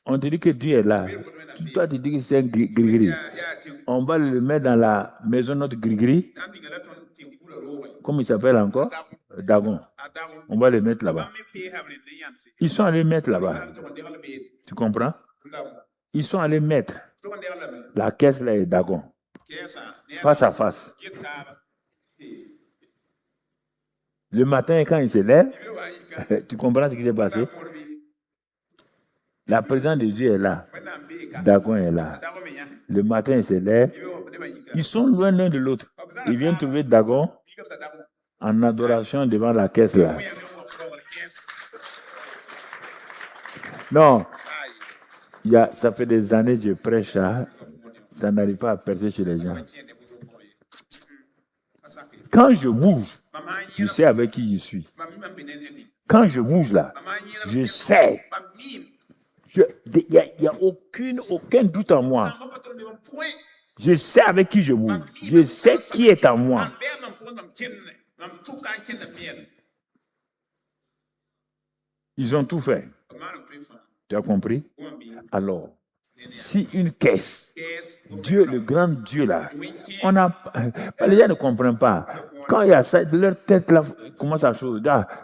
On te dit que Dieu est là. Toi, tu dis que c'est un gris-gris. On va le mettre dans la maison de notre gris-gris. Comment il s'appelle encore? Dagon. On va le mettre là-bas. Ils sont allés mettre là-bas. Tu comprends? Ils sont allés mettre la caisse là et Dagon. Face à face. Le matin, quand il se lève, tu comprends ce qui s'est passé? La présence de Dieu est là. Dagon est là. Le matin, il se lève. Ils sont loin l'un de l'autre. Ils viennent trouver Dagon en adoration devant la caisse là. Non. Ça fait des années que je prêche ça. Ça n'arrive pas à percer chez les gens. Quand je bouge, je sais avec qui je suis. Quand je bouge là, je sais. Il n'y a aucun doute en moi. Je sais avec qui je bouge. Je sais qui est en moi. Ils ont tout fait. Tu as compris? Alors, si une caisse, Dieu, le grand Dieu là, les gens ne comprennent pas. Quand il y a ça, leur tête là, comment ça chose?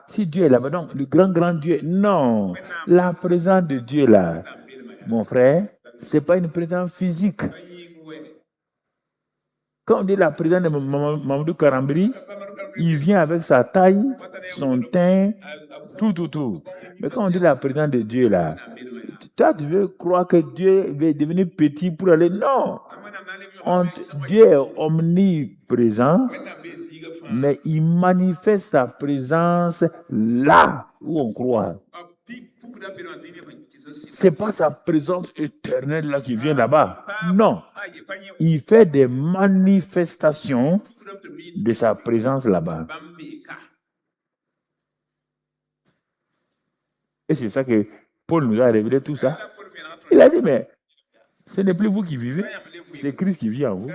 Si Dieu est là-bas, donc le grand Dieu, non. La présence de Dieu là, mon frère, ce n'est pas une présence physique. Quand on dit la présence de Mamadou Karambri, il vient avec sa taille, son teint, tout. Mais quand on dit la présence de Dieu là, toi, tu veux croire que Dieu va devenir petit pour aller? Non. Dieu est omniprésent, mais il manifeste sa présence là où on croit. Ce n'est pas sa présence éternelle là qui vient là-bas. Non. Il fait des manifestations de sa présence là-bas. Et c'est ça que Paul nous a révélé tout ça. Il a dit, mais ce n'est plus vous qui vivez, c'est Christ qui vit en vous.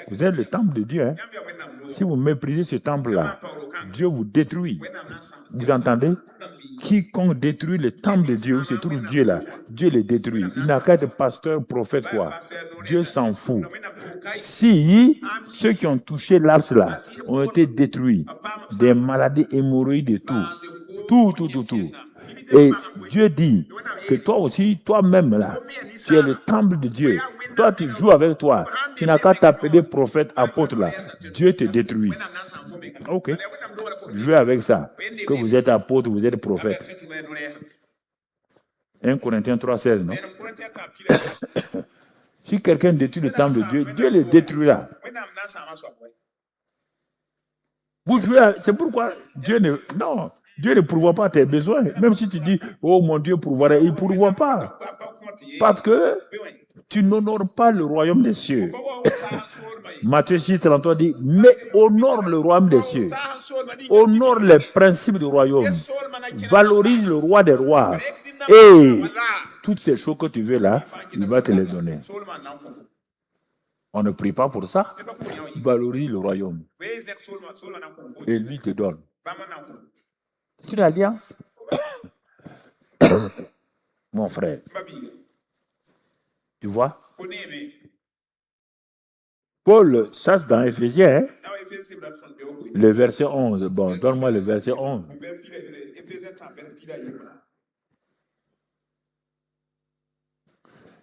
Vous êtes le temple de Dieu. Hein? Si vous méprisez ce temple-là, Dieu vous détruit. Vous entendez? Quiconque détruit le temple de Dieu, c'est tout Dieu là. Dieu le détruit. Il n'a qu'à être pasteur, prophète, quoi. Dieu s'en fout. Si ceux qui ont touché l'arche là ont été détruits, des maladies hémorroïdes et tout. Et Dieu dit que toi aussi, toi-même, là, tu es le temple de Dieu. Toi, tu joues avec toi. Tu n'as qu'à t'appeler prophète, apôtre, là. Dieu te détruit. Ok. Jouez avec ça. Que vous êtes apôtre, vous êtes prophète. 1 Corinthiens 3,16, non? Si quelqu'un détruit le temple de Dieu, Dieu le détruira. Vous jouez, c'est pourquoi Dieu ne pourvoit pas tes besoins. Même si tu dis, oh mon Dieu pourvoira, il ne pourvoit pas. Parce que tu n'honores pas le royaume des cieux. Matthieu 6, 33 dit, mais honore le royaume des cieux. Honore les principes du royaume. Valorise le roi des rois. Et toutes ces choses que tu veux là, il va te les donner. On ne prie pas pour ça. Valorise le royaume. Et lui te donne. C'est une alliance. Mon frère. Tu vois? Paul, ça c'est dans Éphésiens, hein? Le verset 11. Bon, donne-moi le verset 11.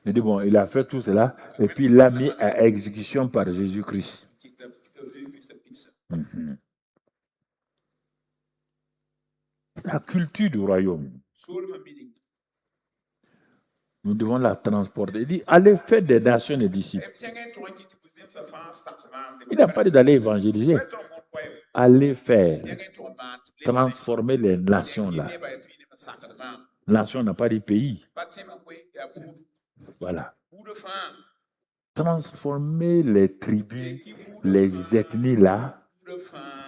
Il dit, bon, il a fait tout cela, et puis il l'a mis à exécution par Jésus-Christ. La culture du royaume, nous devons la transporter. Il dit, allez faire des nations des disciples. Il n'a pas dit d'aller évangéliser. Allez faire, transformer les nations là. Nation n'a pas dit pays. Voilà. Transformer les tribus, les ethnies là,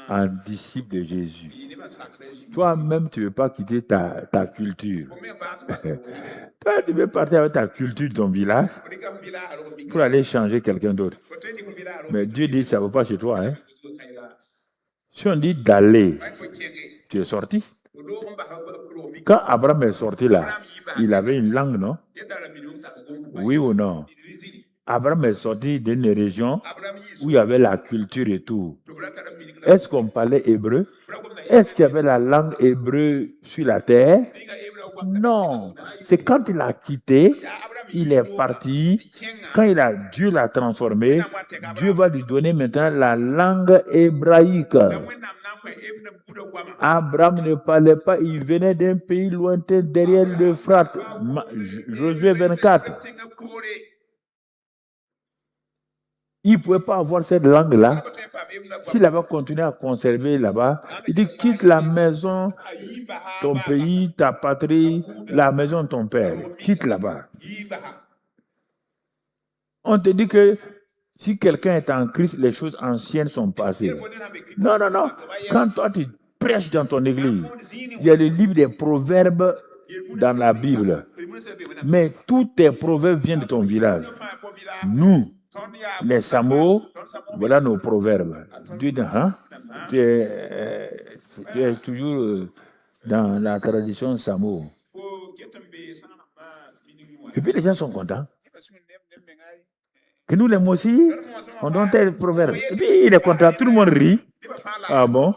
en disciples de Jésus. Toi-même, tu ne veux pas quitter ta culture. Toi, tu veux partir avec ta culture de ton village pour aller changer quelqu'un d'autre. Mais Dieu dit, ça ne va pas chez toi. Hein? Si on dit d'aller, tu es sorti. Quand Abraham est sorti là, il avait une langue, non? Oui ou non? Abraham est sorti d'une région où il y avait la culture et tout. Est-ce qu'on parlait hébreu? Est-ce qu'il y avait la langue hébreu sur la terre? Non. C'est quand il a quitté, il est parti. Quand Dieu l'a transformé, Dieu va lui donner maintenant la langue hébraïque. Abraham ne parlait pas, il venait d'un pays lointain derrière l'Euphrate. Josué 24. Il ne pouvait pas avoir cette langue-là. S'il avait continué à conserver là-bas, il dit, quitte la maison, ton pays, ta patrie, la maison de ton père. Quitte là-bas. On te dit que si quelqu'un est en Christ, les choses anciennes sont passées. Non, non, non. Quand toi, tu prêches dans ton église, il y a le livre des proverbes dans la Bible. Mais tous tes proverbes viennent de ton village. Nous, les Samo, voilà nos proverbes. Tu es toujours dans la tradition Samo. Et puis les gens sont contents. Que nous les aussi, on donne tel proverbe. Et puis il est content, tout le monde rit. Ah bon?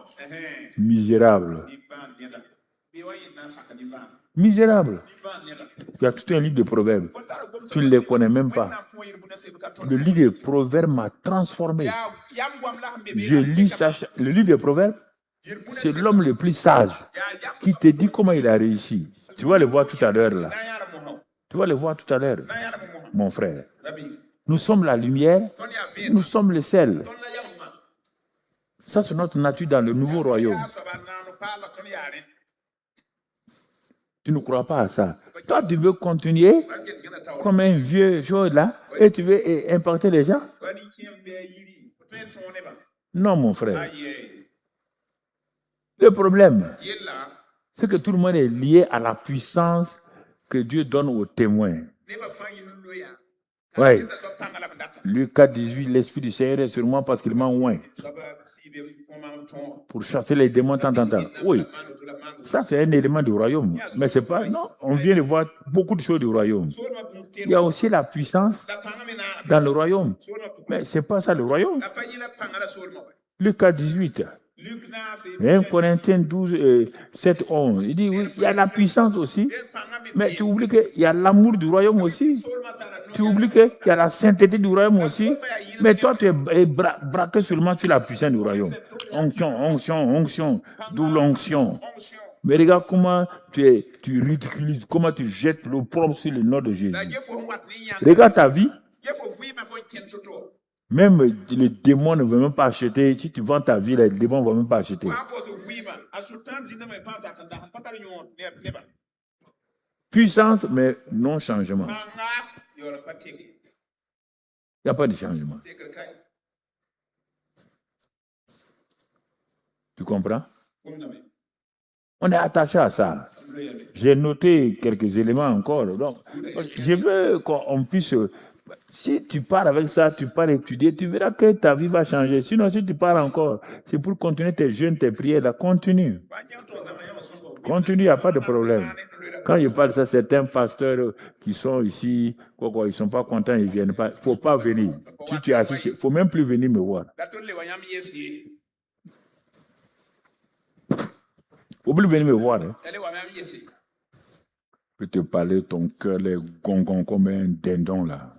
Misérable. Misérable. Il y a tout un livre de proverbes. Tu ne les connais même pas. Le livre de proverbes m'a transformé. Je lis ça. Le livre de proverbes, c'est l'homme le plus sage qui te dit comment il a réussi. Tu vas le voir tout à l'heure là. Tu vas le voir tout à l'heure, mon frère. Nous sommes la lumière, nous sommes le sel. Ça, c'est notre nature dans le nouveau royaume. Tu ne crois pas à ça. Toi, tu veux continuer comme un vieux chose là et tu veux impacter les gens? Non, mon frère. Le problème, c'est que tout le monde est lié à la puissance que Dieu donne aux témoins. Oui. Luc 4, 18, l'Esprit du Seigneur est sur moi parce qu'il m'a oint. Pour chasser les démons, tant. Oui. Ça, c'est un élément du royaume. Mais c'est pas... Non, on vient de voir beaucoup de choses du royaume. Il y a aussi la puissance dans le royaume. Mais c'est pas ça le royaume. Luc 4, 18. 1 Corinthiens 12, 7, 11. Il dit, oui, il y a la puissance aussi, mais tu oublies qu'il y a l'amour du royaume aussi. Tu oublies qu'il y a la sainteté du royaume aussi, mais toi, tu es braqué seulement sur la puissance du royaume. Onction, double onction. Mais regarde comment tu ridiculises, comment tu jettes l'opprobre sur le nom de Jésus. Regarde ta vie. Même les démons ne veulent même pas acheter. Si tu vends ta vie, les démons ne vont même pas acheter. Puissance, mais non changement. Il n'y a pas de changement. Tu comprends? On est attaché à ça. J'ai noté quelques éléments encore. Donc, je veux qu'on puisse... Si tu pars avec ça, tu pars étudier, tu verras que ta vie va changer. Sinon, si tu pars encore, c'est pour continuer tes jeûnes, tes prières, là, continue. Continue, il n'y a pas de problème. Quand je parle de ça, certains pasteurs qui sont ici, ils ne sont pas contents, ils ne viennent pas. Il ne faut pas venir. Si tu es assis, il ne faut même plus venir me voir. Il ne faut plus venir me voir. Hein. Je peux te parler de ton cœur, les gongons comme un dindon là.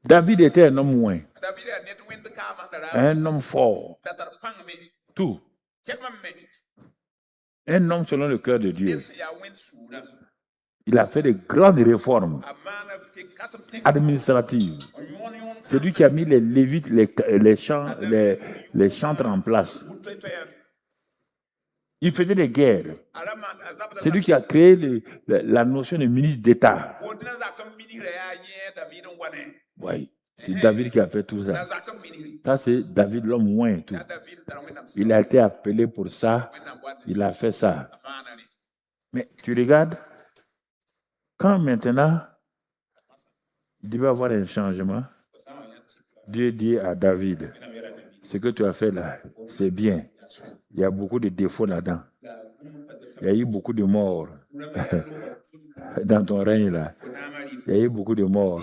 David était un homme loin. Un homme fort. Tout. Un homme selon le cœur de Dieu. Il a fait de grandes réformes administratives. C'est lui qui a mis les lévites, les chantres en place. Il faisait des guerres. C'est lui qui a créé la notion de ministre d'État. Oui, c'est David qui a fait tout ça. Ça, c'est David l'homme moins tout. Il a été appelé pour ça. Il a fait ça. Mais tu regardes, quand maintenant, il devait avoir un changement, Dieu dit à David, ce que tu as fait là, c'est bien. Il y a beaucoup de défauts là-dedans. Il y a eu beaucoup de morts dans ton règne là. Il y a eu beaucoup de morts.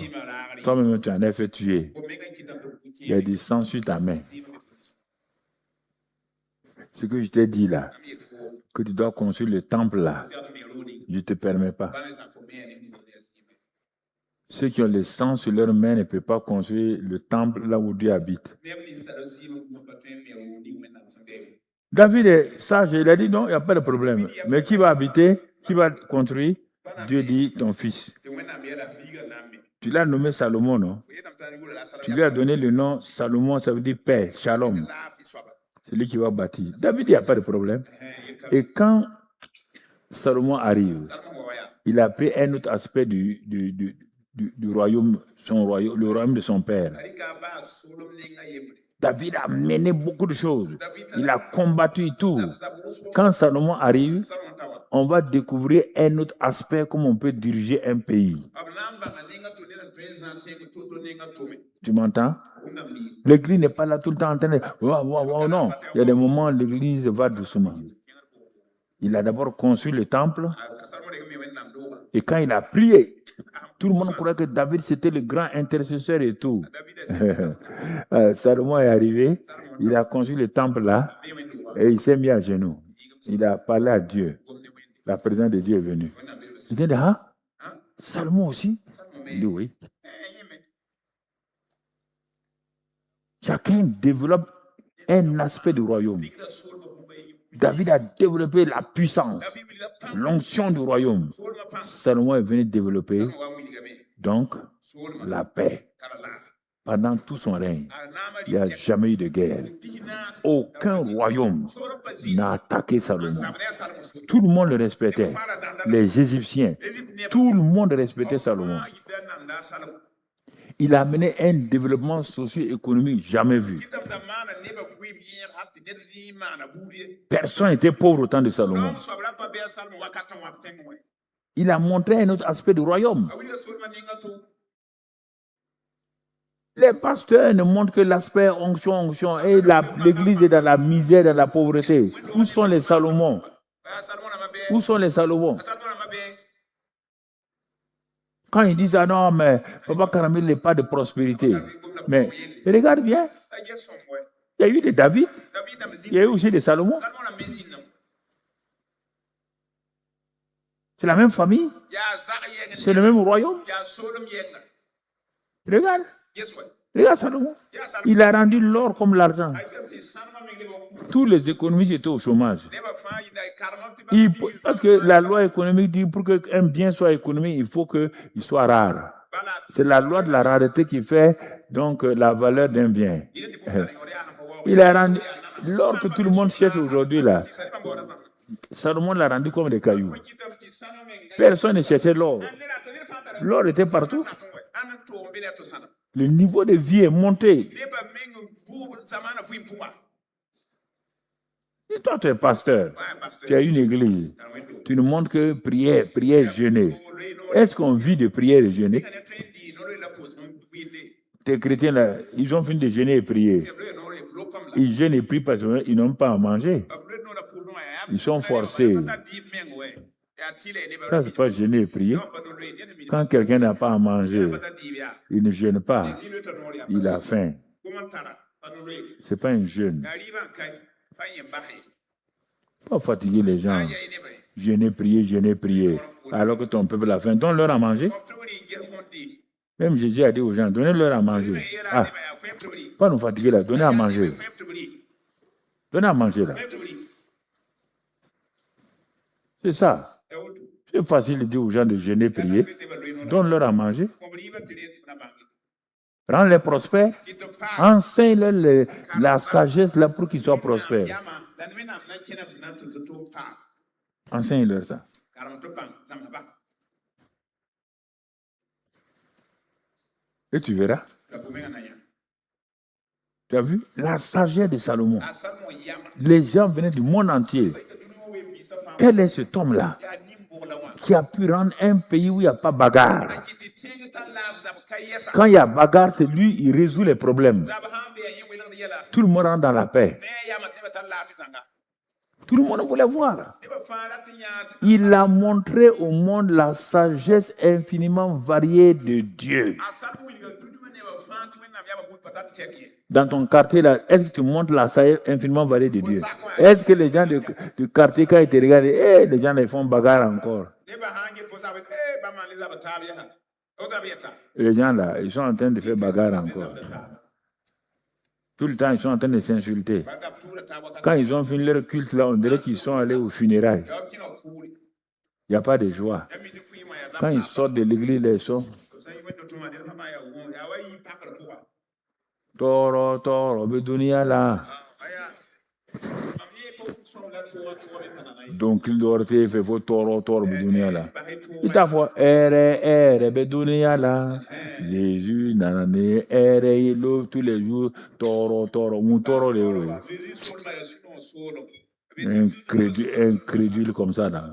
Toi-même, tu en as fait tuer. Il y a du sang sur ta main. Ce que je t'ai dit là, que tu dois construire le temple là, je ne te permets pas. Ceux qui ont le sang sur leurs mains ne peuvent pas construire le temple là où Dieu habite. David est sage, il a dit non, il n'y a pas de problème. Mais qui va habiter, qui va construire? Dieu dit ton fils. Tu l'as nommé Salomon, non? Tu lui as donné le nom Salomon, ça veut dire paix, shalom. C'est lui qui va bâtir. David, il n'y a pas de problème. Et quand Salomon arrive, il a pris un autre aspect du royaume, le royaume de son père. David a mené beaucoup de choses. Il a combattu tout. Quand Salomon arrive, on va découvrir un autre aspect, comment on peut diriger un pays. Tu m'entends? L'église n'est pas là tout le temps en train de... Oh, non, il y a des moments où l'église va doucement. Il a d'abord construit le temple. Et quand il a prié, tout le monde croyait que David, c'était le grand intercesseur et tout. Salomon est arrivé, il a construit le temple là, et il s'est mis à genoux. Il a parlé à Dieu. La présence de Dieu est venue. Il dit, ah, Salomon aussi? Il dit, oui. Chacun développe un aspect du royaume. David a développé la puissance, l'onction du royaume. Salomon est venu développer, donc, la paix. Pendant tout son règne, il n'y a jamais eu de guerre. Aucun royaume n'a attaqué Salomon. Tout le monde le respectait. Les Égyptiens, tout le monde respectait Salomon. Il a amené un développement socio-économique jamais vu. Personne n'était pauvre au temps de Salomon. Il a montré un autre aspect du royaume. Les pasteurs ne montrent que l'aspect onction, et l'église est dans la misère, dans la pauvreté. Où sont les Salomons? Où sont les Salomons? Quand ils disent, ah non, mais Papa Karamil n'est pas de prospérité. Mais regarde bien, Il y a eu des David, il y a eu aussi des Salomon. C'est la même famille, c'est le même royaume. Regarde, regarde Salomon. Il a rendu l'or comme l'argent. Tous les économistes étaient au chômage. Parce que la loi économique dit pour qu'un bien soit économique, il faut qu'il soit rare. C'est la loi de la rareté qui fait donc la valeur d'un bien. Il a rendu l'or que tout le monde cherche aujourd'hui là. Salomon l'a rendu comme des cailloux. Personne ne cherchait l'or. L'or était partout. Le niveau de vie est monté. Et toi, tu es pasteur. Tu as une église. Tu nous montres que prière, jeûner. Est-ce qu'on vit de prière et jeûner? Tes chrétiens, là, ils ont fini de jeûner et prier. Ils jeûnent et prient parce qu'ils n'ont pas à manger. Ils sont forcés. Ça, c'est pas jeûner et prier. Quand quelqu'un n'a pas à manger, il ne jeûne pas. Il a faim. Ce n'est pas un jeûne. Pas fatiguer les gens. Jeûner, prier. Alors que ton peuple a faim. Donne-leur à manger. Même Jésus a dit aux gens, donnez-leur à manger. Ah, pas nous fatiguer là, donnez à manger. Donnez à manger là. C'est ça. C'est facile de dire aux gens de jeûner, prier. Donne-leur à manger. Rends-les prospères. Enseigne-leur la sagesse là pour qu'ils soient prospères. Enseigne-leur ça. Et tu verras. Tu as vu la sagesse de Salomon. Les gens venaient du monde entier. Quel est cet homme-là qui a pu rendre un pays où il n'y a pas bagarre? Quand il y a bagarre, c'est lui, il résout les problèmes. Tout le monde rentre dans la paix. Tout le monde voulait voir. Il a montré au monde la sagesse infiniment variée de Dieu. Dans ton quartier, là, est-ce que tu montres la sagesse infiniment variée de Dieu? Est-ce que les gens du quartier, quand ils te regardent, les gens ils font bagarre encore? Les gens là, ils sont en train de faire bagarre encore. Tout le temps, ils sont en train de s'insulter. Quand ils ont fini leur culte, là, on dirait qu'ils sont allés aux funérailles. Il n'y a pas de joie. Quand ils sortent de l'église, ils sont... Toro, bedunia là. Donc, il doit faire toro, bedunia là. Il t'a fait ere, bedunia là. Jésus, nanane, ere, tous les jours, toro, mon toro, les incrédule comme ça là.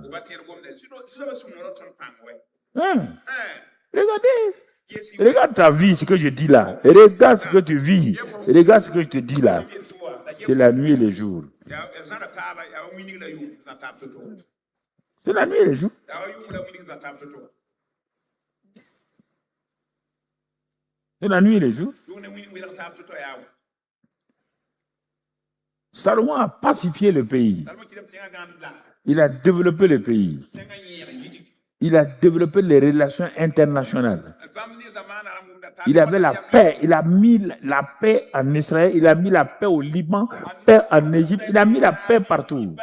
Regardez. Regarde ta vie, ce que je dis là. Regarde ce que tu vis. Regarde ce que je te dis là. C'est la nuit et le jour. C'est la nuit et le jour. C'est la nuit et le jour. Salomon a pacifié le pays. Il a développé le pays. Il a développé les relations internationales. Il avait la paix. Il a mis la paix en Israël. Il a mis la paix au Liban, paix en Égypte. Il a mis la paix partout.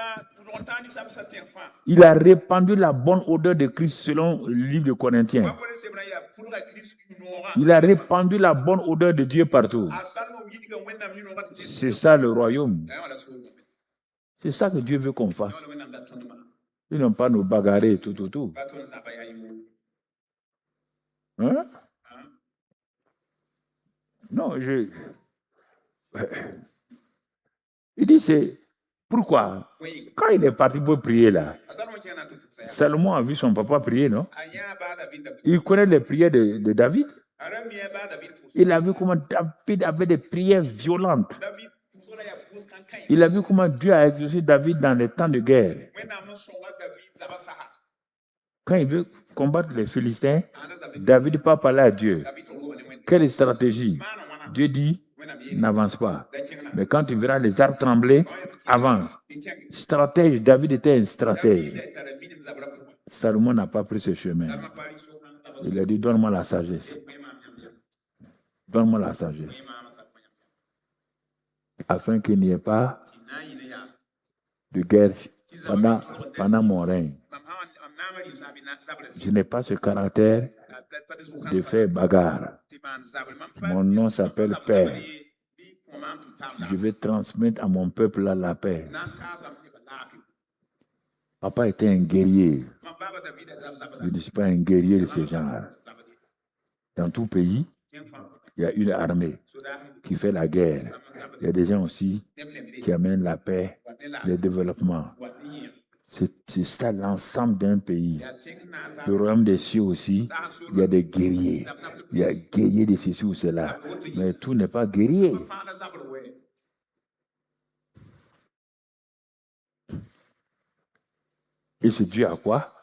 Il a répandu la bonne odeur de Christ selon le livre de Corinthiens. Il a répandu la bonne odeur de Dieu partout. C'est ça le royaume. C'est ça que Dieu veut qu'on fasse. Ils n'ont pas nous bagarrer tout. Hein? Non, il dit c'est... Pourquoi? Quand il est parti pour prier là, Salomon a vu son papa prier, non? Il connaît les prières de David. Il a vu comment David avait des prières violentes. Il a vu comment Dieu a exaucé David dans les temps de guerre. Quand il veut combattre les Philistins, David ne peut pas parler à Dieu. Quelle stratégie? Dieu dit, n'avance pas. Mais quand tu verras les arbres trembler, avance. Stratège, David était un stratège. Salomon n'a pas pris ce chemin. Il a dit, donne-moi la sagesse. Donne-moi la sagesse. Afin qu'il n'y ait pas de guerre pendant mon règne. Je n'ai pas ce caractère de faire bagarre. Mon nom s'appelle Père. Je vais transmettre à mon peuple la paix. Papa était un guerrier. Je ne suis pas un guerrier de ce genre. Dans tout pays, il y a une armée qui fait la guerre. Il y a des gens aussi qui amènent la paix, le développement. C'est ça l'ensemble d'un pays. Le royaume des cieux aussi, il y a des guerriers. Il y a guerriers de ceci ou cela. Mais tout n'est pas guerrier. Et c'est dû à quoi?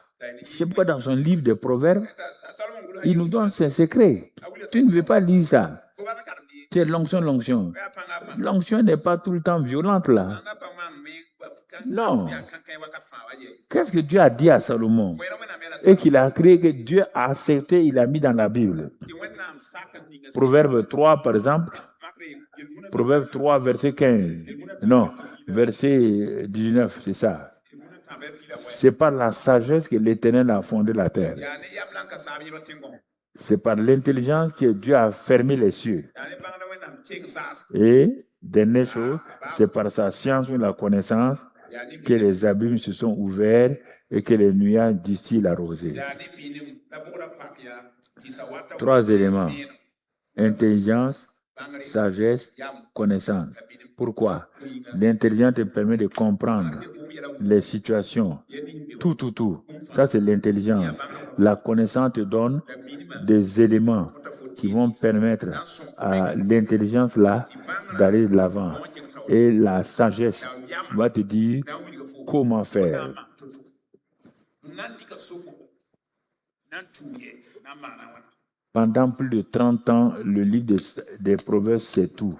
C'est pourquoi dans son livre de Proverbes, il nous donne ses secrets. Tu ne veux pas lire ça. C'est l'onction. L'onction n'est pas tout le temps violente là. Non. Qu'est-ce que Dieu a dit à Salomon? Et qu'il a créé, que Dieu a accepté, il a mis dans la Bible. Proverbe 3, par exemple. Proverbe 3, verset 15. Non, verset 19, c'est ça. C'est par la sagesse que l'Éternel a fondé la terre. C'est par l'intelligence que Dieu a fermé les cieux. Et, dernière chose, c'est par sa science ou la connaissance que les abîmes se sont ouverts et que les nuages distillent la rosée. 3 éléments. Intelligence, sagesse, connaissance. Pourquoi? L'intelligence te permet de comprendre les situations. Tout. Ça, c'est l'intelligence. La connaissance te donne des éléments qui vont permettre à l'intelligence là d'aller de l'avant. Et la sagesse va te dire comment faire. Pendant plus de 30 ans, le livre des Proverbes, c'est tout.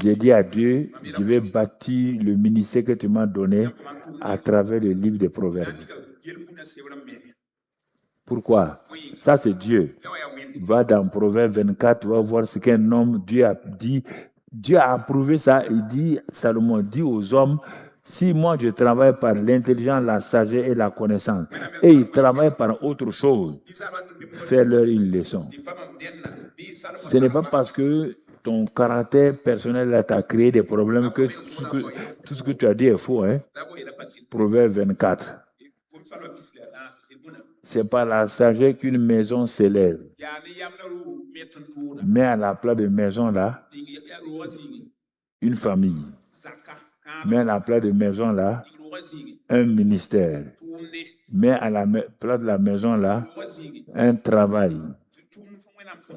J'ai dit à Dieu, je vais bâtir le ministère que tu m'as donné à travers le livre des Proverbes. Pourquoi? Ça, c'est Dieu. Va dans Proverbe 24, tu vas voir ce qu'un homme, Dieu a dit. Dieu a approuvé ça. Il dit, Salomon dit aux hommes, si moi je travaille par l'intelligence, la sagesse et la connaissance, et ils travaillent par autre chose, fais-leur une leçon. Ce n'est pas parce que ton caractère personnel t'a créé des problèmes que tout ce que tu as dit est faux. Hein? Proverbe 24. C'est par la sagesse qu'une maison s'élève. Mais à la place de maison là, une famille. Mais à la place de maison là, un ministère. Mais à la place de la maison là, un travail.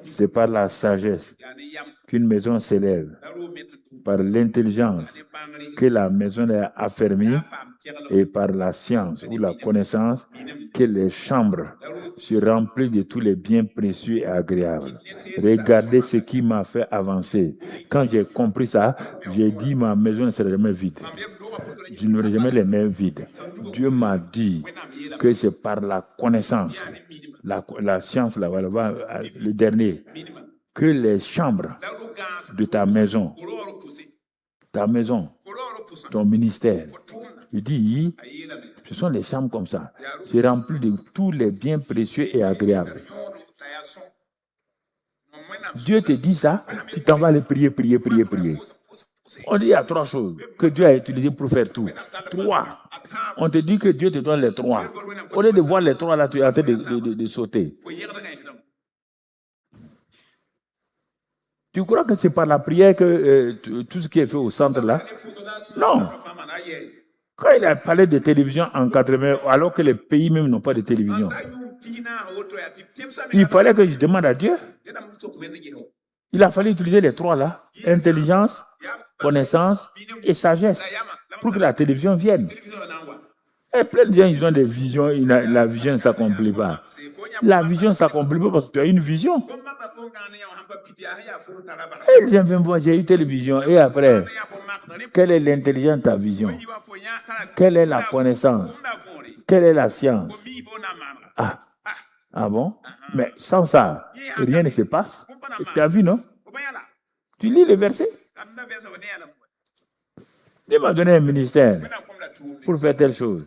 C'est par la sagesse qu'une maison s'élève, par l'intelligence que la maison est affermie et par la science ou la connaissance que les chambres se remplissent de tous les biens précieux et agréables. Regardez ce qui m'a fait avancer. Quand j'ai compris ça, j'ai dit ma maison ne sera jamais vide. Je n'aurai jamais les mains vides. Dieu m'a dit que c'est par la connaissance, la science, le dernier, que les chambres de ta maison, ton ministère, il dit, ce sont les chambres comme ça, c'est rempli de tous les biens précieux et agréables. Dieu te dit ça, tu t'en vas aller prier. On dit il y a 3 choses que Dieu a utilisées pour faire tout. 3. On te dit que Dieu te donne les 3. Au lieu de voir les 3 là, tu es en train de sauter. Tu crois que c'est par la prière que tout ce qui est fait au centre là? Non. Quand il a parlé de télévision en 80, alors que les pays même n'ont pas de télévision, il fallait que je demande à Dieu. Il a fallu utiliser les 3 là, intelligence, connaissance et sagesse, pour que la télévision vienne. Et plein de gens, ils ont des visions, la vision ne s'accomplit pas. La vision s'accomplit pas parce que tu as une vision. Elle vient me voir, j'ai eu telle vision. Et après, quelle est l'intelligence de ta vision? Quelle est la connaissance? Quelle est la science? Ah bon? Mais sans ça, rien ne se passe. Tu as vu, non? Tu lis les versets? Dieu m'a donné un ministère pour faire telle chose.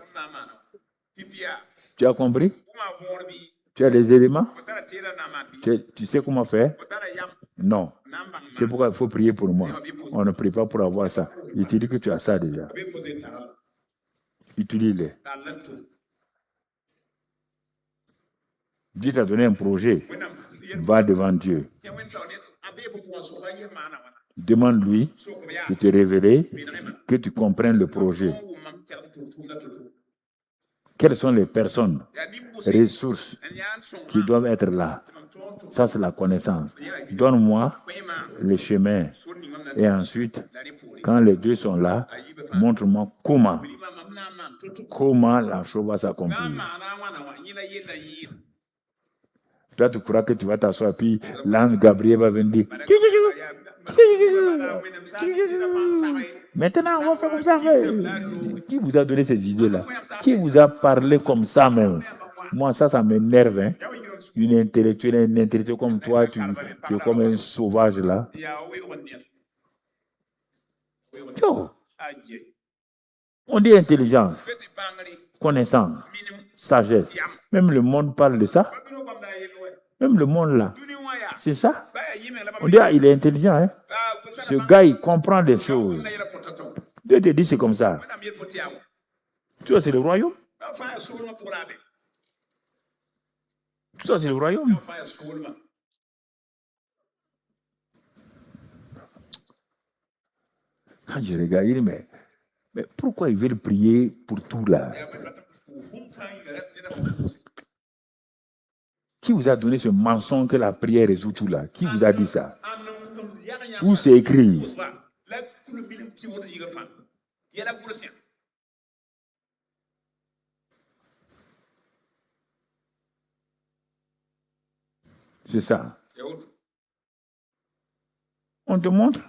Tu as compris? Tu as les éléments? Tu sais comment faire? Non. C'est pourquoi il faut prier pour moi. On ne prie pas pour avoir ça. Il te dit que tu as ça déjà. Utilise-les. Dieu t'a donné un projet. Va devant Dieu. Demande-lui de te révéler, que tu comprennes le projet. Quelles sont les personnes, les ressources qui doivent être là? Ça, c'est la connaissance. Donne-moi le chemin. Et ensuite, quand les deux sont là, montre-moi comment la chose va s'accomplir. Toi, tu crois que tu vas t'asseoir, puis l'ange Gabriel va venir dire maintenant, on va faire comme ça. Qui vous a donné ces idées-là? Qui vous a parlé comme ça même? Moi, ça m'énerve. Hein? Une intellectuelle comme toi, tu es comme un sauvage là. Yo. On dit intelligence, connaissance, sagesse. Même le monde parle de ça. Même le monde là. C'est ça. On dit, il est intelligent. Hein? Ce gars, il comprend des choses. Dieu te dit, c'est comme ça. Tu vois, c'est le royaume. Tout ça, c'est le royaume. Quand je regarde, il dit, mais pourquoi ils veulent prier pour tout là? Qui vous a donné ce mensonge que la prière résout tout là? Qui vous a dit ça? Où c'est écrit? C'est ça. On te montre?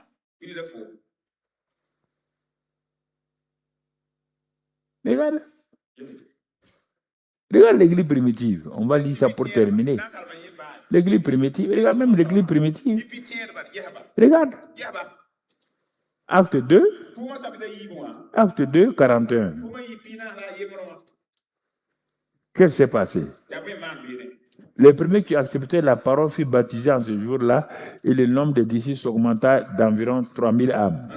Regarde. Regarde l'église primitive. On va lire ça pour terminer. L'église primitive. Regarde même l'église primitive. Regarde. Acte 2. Acte 2, 41. Qu'est-ce qui s'est passé? Les premiers qui acceptaient la parole furent baptisés en ce jour-là et le nombre de disciples s'augmenta d'environ 3000 âmes.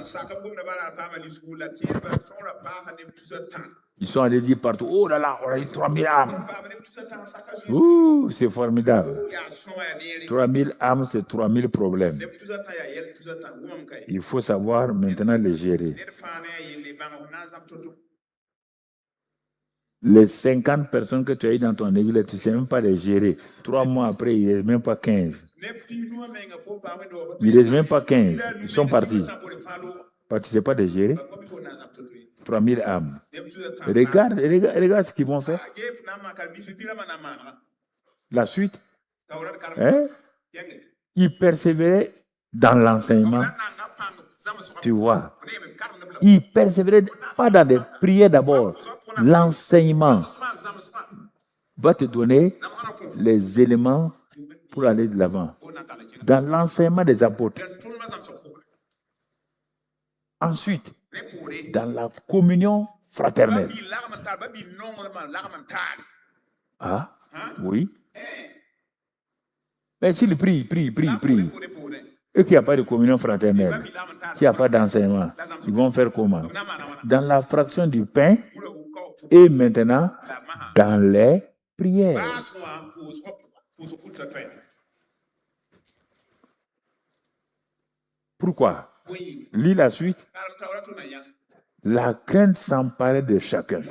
Ils sont allés dire partout, oh là là, on a eu 3000 âmes. Ouh, c'est formidable. 3000 âmes, c'est 3000 problèmes. Il faut savoir maintenant les gérer. Les 50 personnes que tu as eues dans ton église, tu ne sais même pas les gérer. 3 mois après, il ne reste même pas 15. Il ne reste même pas 15. Ils sont partis. Parce que tu ne sais pas les gérer. 3000 âmes. Regarde ce qu'ils vont faire. La suite. Hein? Ils persévéraient dans l'enseignement. Tu vois. Ils persévéraient pas dans les prières d'abord. L'enseignement va te donner les éléments pour aller de l'avant. Dans l'enseignement des apôtres. Ensuite, dans la communion fraternelle. Ah, oui. Mais s'il prie, et qu'il n'y a pas de communion fraternelle, qu'il n'y a pas d'enseignement, ils vont faire comment? Dans la fraction du pain et maintenant dans les prières. Pourquoi? Lis la suite. La crainte s'emparait de chacun.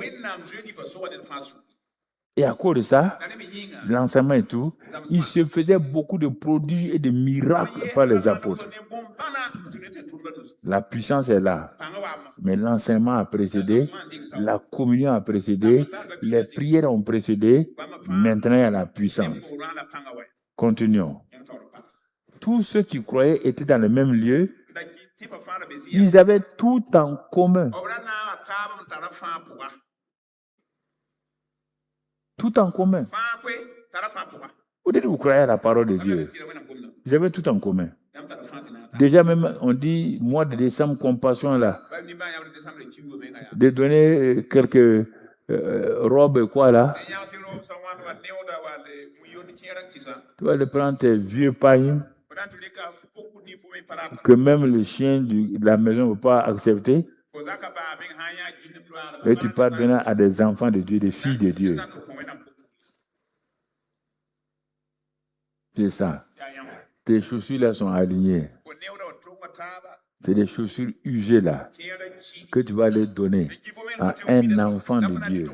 Et à cause de ça, l'enseignement et tout, il se faisait beaucoup de prodiges et de miracles par les apôtres. La puissance est là. Mais l'enseignement a précédé, la communion a précédé, les prières ont précédé. Maintenant, il y a la puissance. Continuons. Tous ceux qui croyaient étaient dans le même lieu. Ils avaient tout en commun. Tout en commun. Vous dites que vous croyez à la parole de Dieu. Ils avaient tout en commun. Déjà même, on dit, mois de décembre, compassion là. De donner quelques robes quoi là. Tu vas le prendre tes vieux païens que même le chien de la maison ne veut pas accepter. Et tu peux donner à des enfants de Dieu, des filles de Dieu. C'est ça. Tes chaussures là sont alignées. C'est des chaussures usées là que tu vas les donner à un enfant de Dieu.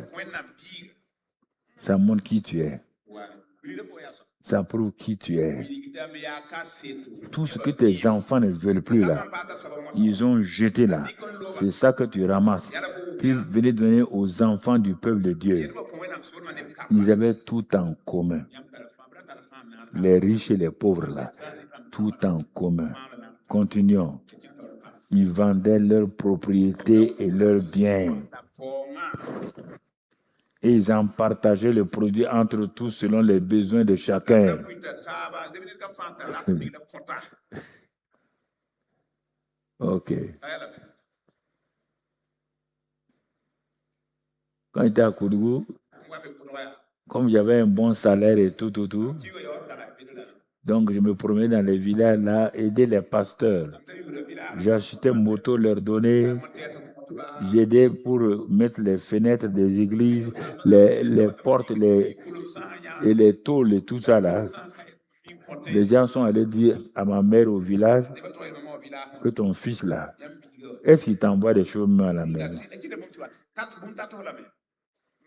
Ça montre qui tu es. Ça prouve qui tu es. Tout ce que tes enfants ne veulent plus là, ils ont jeté là. C'est ça que tu ramasses. Tu venais donner aux enfants du peuple de Dieu. Ils avaient tout en commun. Les riches et les pauvres là, tout en commun. Continuons. Ils vendaient leurs propriétés et leurs biens. Et ils en partageaient le produit entre tous selon les besoins de chacun. Ok. Quand j'étais à Koudougou, comme j'avais un bon salaire et tout, donc je me promenais dans les villages là, aider les pasteurs. J'achetais une moto, leur donner. J'aidais pour mettre les fenêtres des églises, les portes, et les tôles et tout ça là. Les gens sont allés dire à ma mère au village que ton fils là, est-ce qu'il t'envoie des choses à la maison?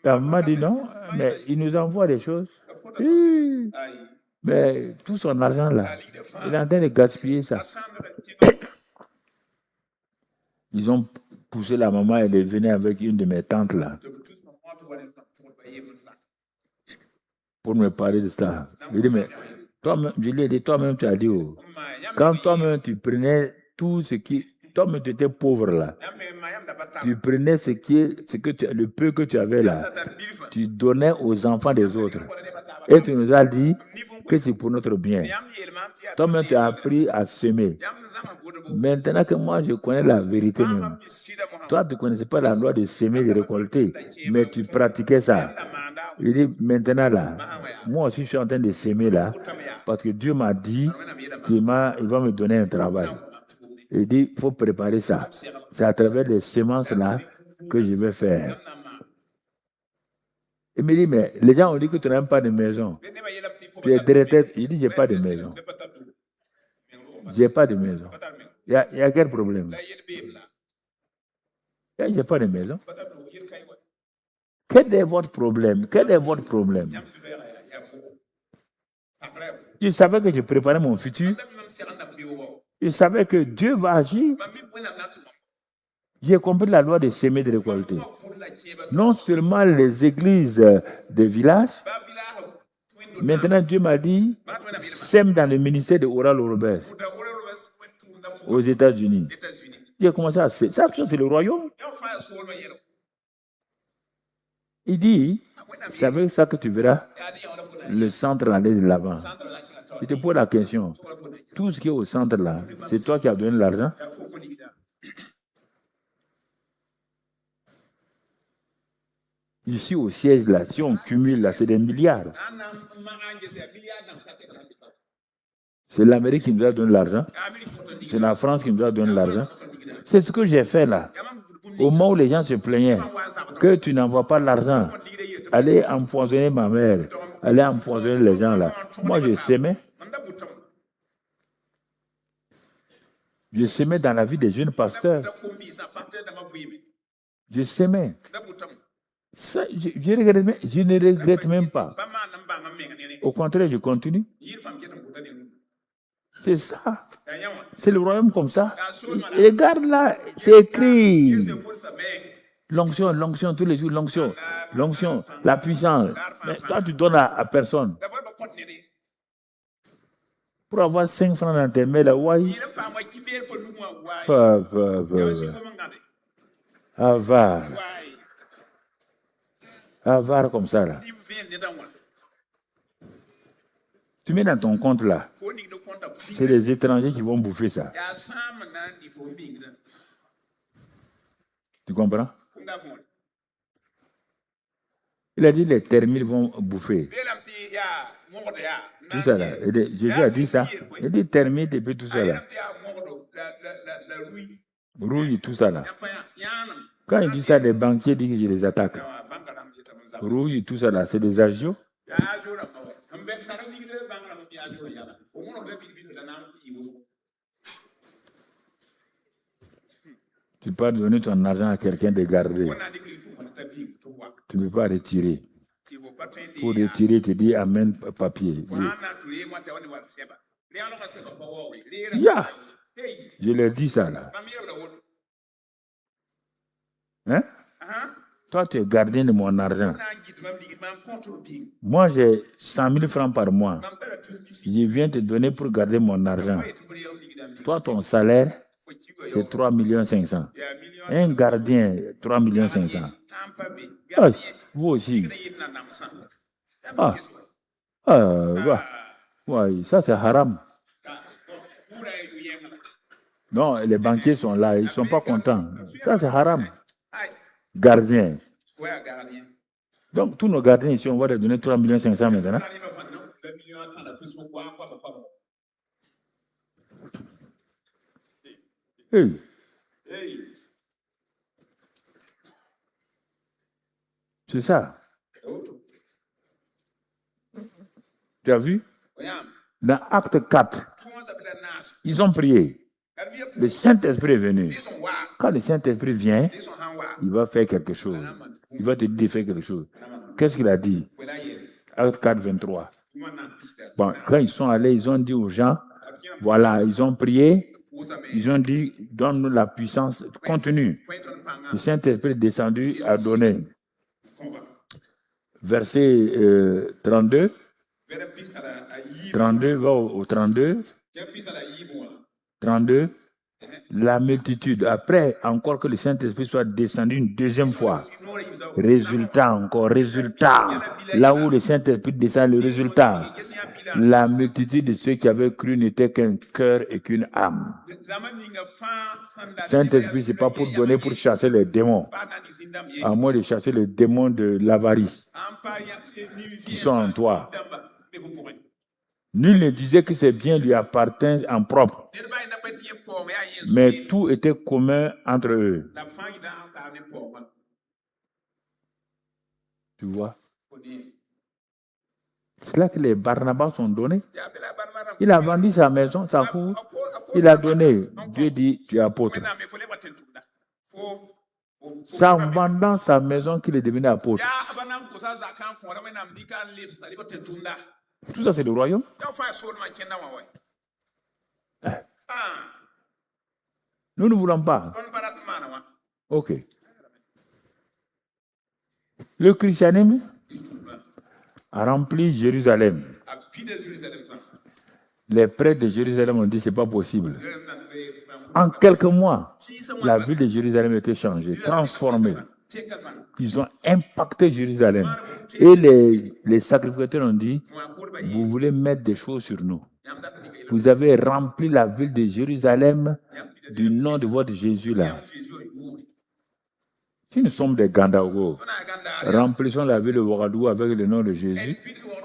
La maman dit non, mais il nous envoie des choses. Oui. Mais tout son argent là, il est en train de gaspiller ça. Ils ont poussé la maman, elle est venue avec une de mes tantes là pour me parler de ça. Je dis, mais toi-même, je lui ai dit, toi-même tu as dit, oh, quand toi-même tu prenais tout ce qui... Toi-même tu étais pauvre là. Tu prenais le peu que tu avais là, tu donnais aux enfants des autres. Et tu nous as dit que c'est pour notre bien. Toi-même tu as appris à semer. Maintenant que moi je connais la vérité même. Toi tu ne connaissais pas la loi de semer et de récolter, mais tu pratiquais ça. Il dit maintenant là, moi aussi je suis en train de semer là, parce que Dieu m'a dit qu'il va me donner un travail. Il dit, il faut préparer ça. C'est à travers les semences là que je vais faire. Il me dit, mais les gens ont dit que tu n'as même pas de maison. Tu es derrière. Il dit, j'ai pas de maison. J'ai pas de maison. Il y a quel problème? J'ai pas de maison. Quel est votre problème? Quel est votre problème? Je savais que je préparais mon futur. Je savais que Dieu va agir. J'ai compris la loi de semer et de récolter. Non seulement les églises des villages, maintenant Dieu m'a dit, sème dans le ministère de Oral Robert aux États-Unis. J'ai commencé à semer. Ça, c'est le royaume. Il dit, c'est avec ça que tu verras le centre aller de l'avant. Je te pose la question. Tout ce qui est au centre là, c'est toi qui as donné l'argent? Ici au siège là, si on cumule là, c'est des milliards. C'est l'Amérique qui nous a donné l'argent. C'est la France qui nous a donné l'argent. C'est ce que j'ai fait là. Au moment où les gens se plaignaient que tu n'envoies pas l'argent, allez empoisonner ma mère, allez empoisonner les gens là. Moi, je s'aimais. Je s'aimais dans la vie des jeunes pasteurs. Je s'aimais. Ça, je ne regrette même pas. Au contraire, je continue. C'est ça. C'est le royaume comme ça. Et regarde là, c'est écrit. L'onction, l'onction, tous les jours, l'onction, l'onction, la puissance. Mais toi, tu donnes à personne. Pour avoir 5 francs dans tes mains, là, ouais. Avare. Avare comme ça, là. Tu mets dans ton compte, là. C'est les étrangers qui vont bouffer ça. Tu comprends? Il a dit les termites vont bouffer. Tout ça là. Jésus a dit ça. Il a dit termites et puis tout ça là. Rouille, tout ça là. Quand il dit ça, les banquiers disent que je les attaque. Rouille, tout ça là, c'est des agios. Tu peux donner ton argent à quelqu'un de garder. Tu ne peux pas retirer. Pour retirer, tu dis amène papier. Yeah. Je leur dis ça là. Hein? Toi, tu es gardien de mon argent. Moi, j'ai 100 000 francs par mois. Je viens te donner pour garder mon argent. Toi, ton salaire, c'est 3 500 000. Un gardien, 3 500 000. Ah, vous aussi. Ouais, ça c'est haram. Non, les banquiers sont là, ils ne sont pas contents. Ça c'est haram. Gardien. Donc, tous nos gardiens ici, on va leur donner 3 500 000 maintenant. Hey. C'est ça. Tu as vu? Dans Acte 4, ils ont prié. Le Saint-Esprit est venu. Quand le Saint-Esprit vient, il va faire quelque chose. Il va te dire de faire quelque chose. Qu'est-ce qu'il a dit? Acte 4, 23. Bon, quand ils sont allés, ils ont dit aux gens, voilà, ils ont prié, ils ont dit, donne-nous la puissance, continue. Le Saint-Esprit est descendu à donner. Verset 32. 32 va au 32. 32. La multitude, après encore que le Saint-Esprit soit descendu une deuxième fois. Résultat encore, résultat. Là où le Saint-Esprit descend, le résultat. La multitude de ceux qui avaient cru n'était qu'un cœur et qu'une âme. Saint-Esprit, ce n'est pas pour donner, pour chasser les démons. À moins de chasser les démons de l'avarice qui sont en toi. Nul ne disait que ses biens lui appartiennent en propre. Mais tout était commun entre eux. Tu vois? C'est là que les Barnabas sont donnés. Il a vendu sa maison, sa cour. Il a donné. Dieu dit, tu es apôtre. C'est en vendant sa maison qu'il est devenu apôtre. Tout ça, c'est le royaume. Nous ne voulons pas. Ok. Le christianisme a rempli Jérusalem. Les prêtres de Jérusalem ont dit c'est pas possible. En quelques mois, la ville de Jérusalem a été changée, transformée. Ils ont impacté Jérusalem. Et les sacrificateurs ont dit, vous voulez mettre des choses sur nous. Vous avez rempli la ville de Jérusalem du nom de votre Jésus là. Si nous sommes des Gandago, remplissons la ville de Ouagadougou avec le nom de Jésus.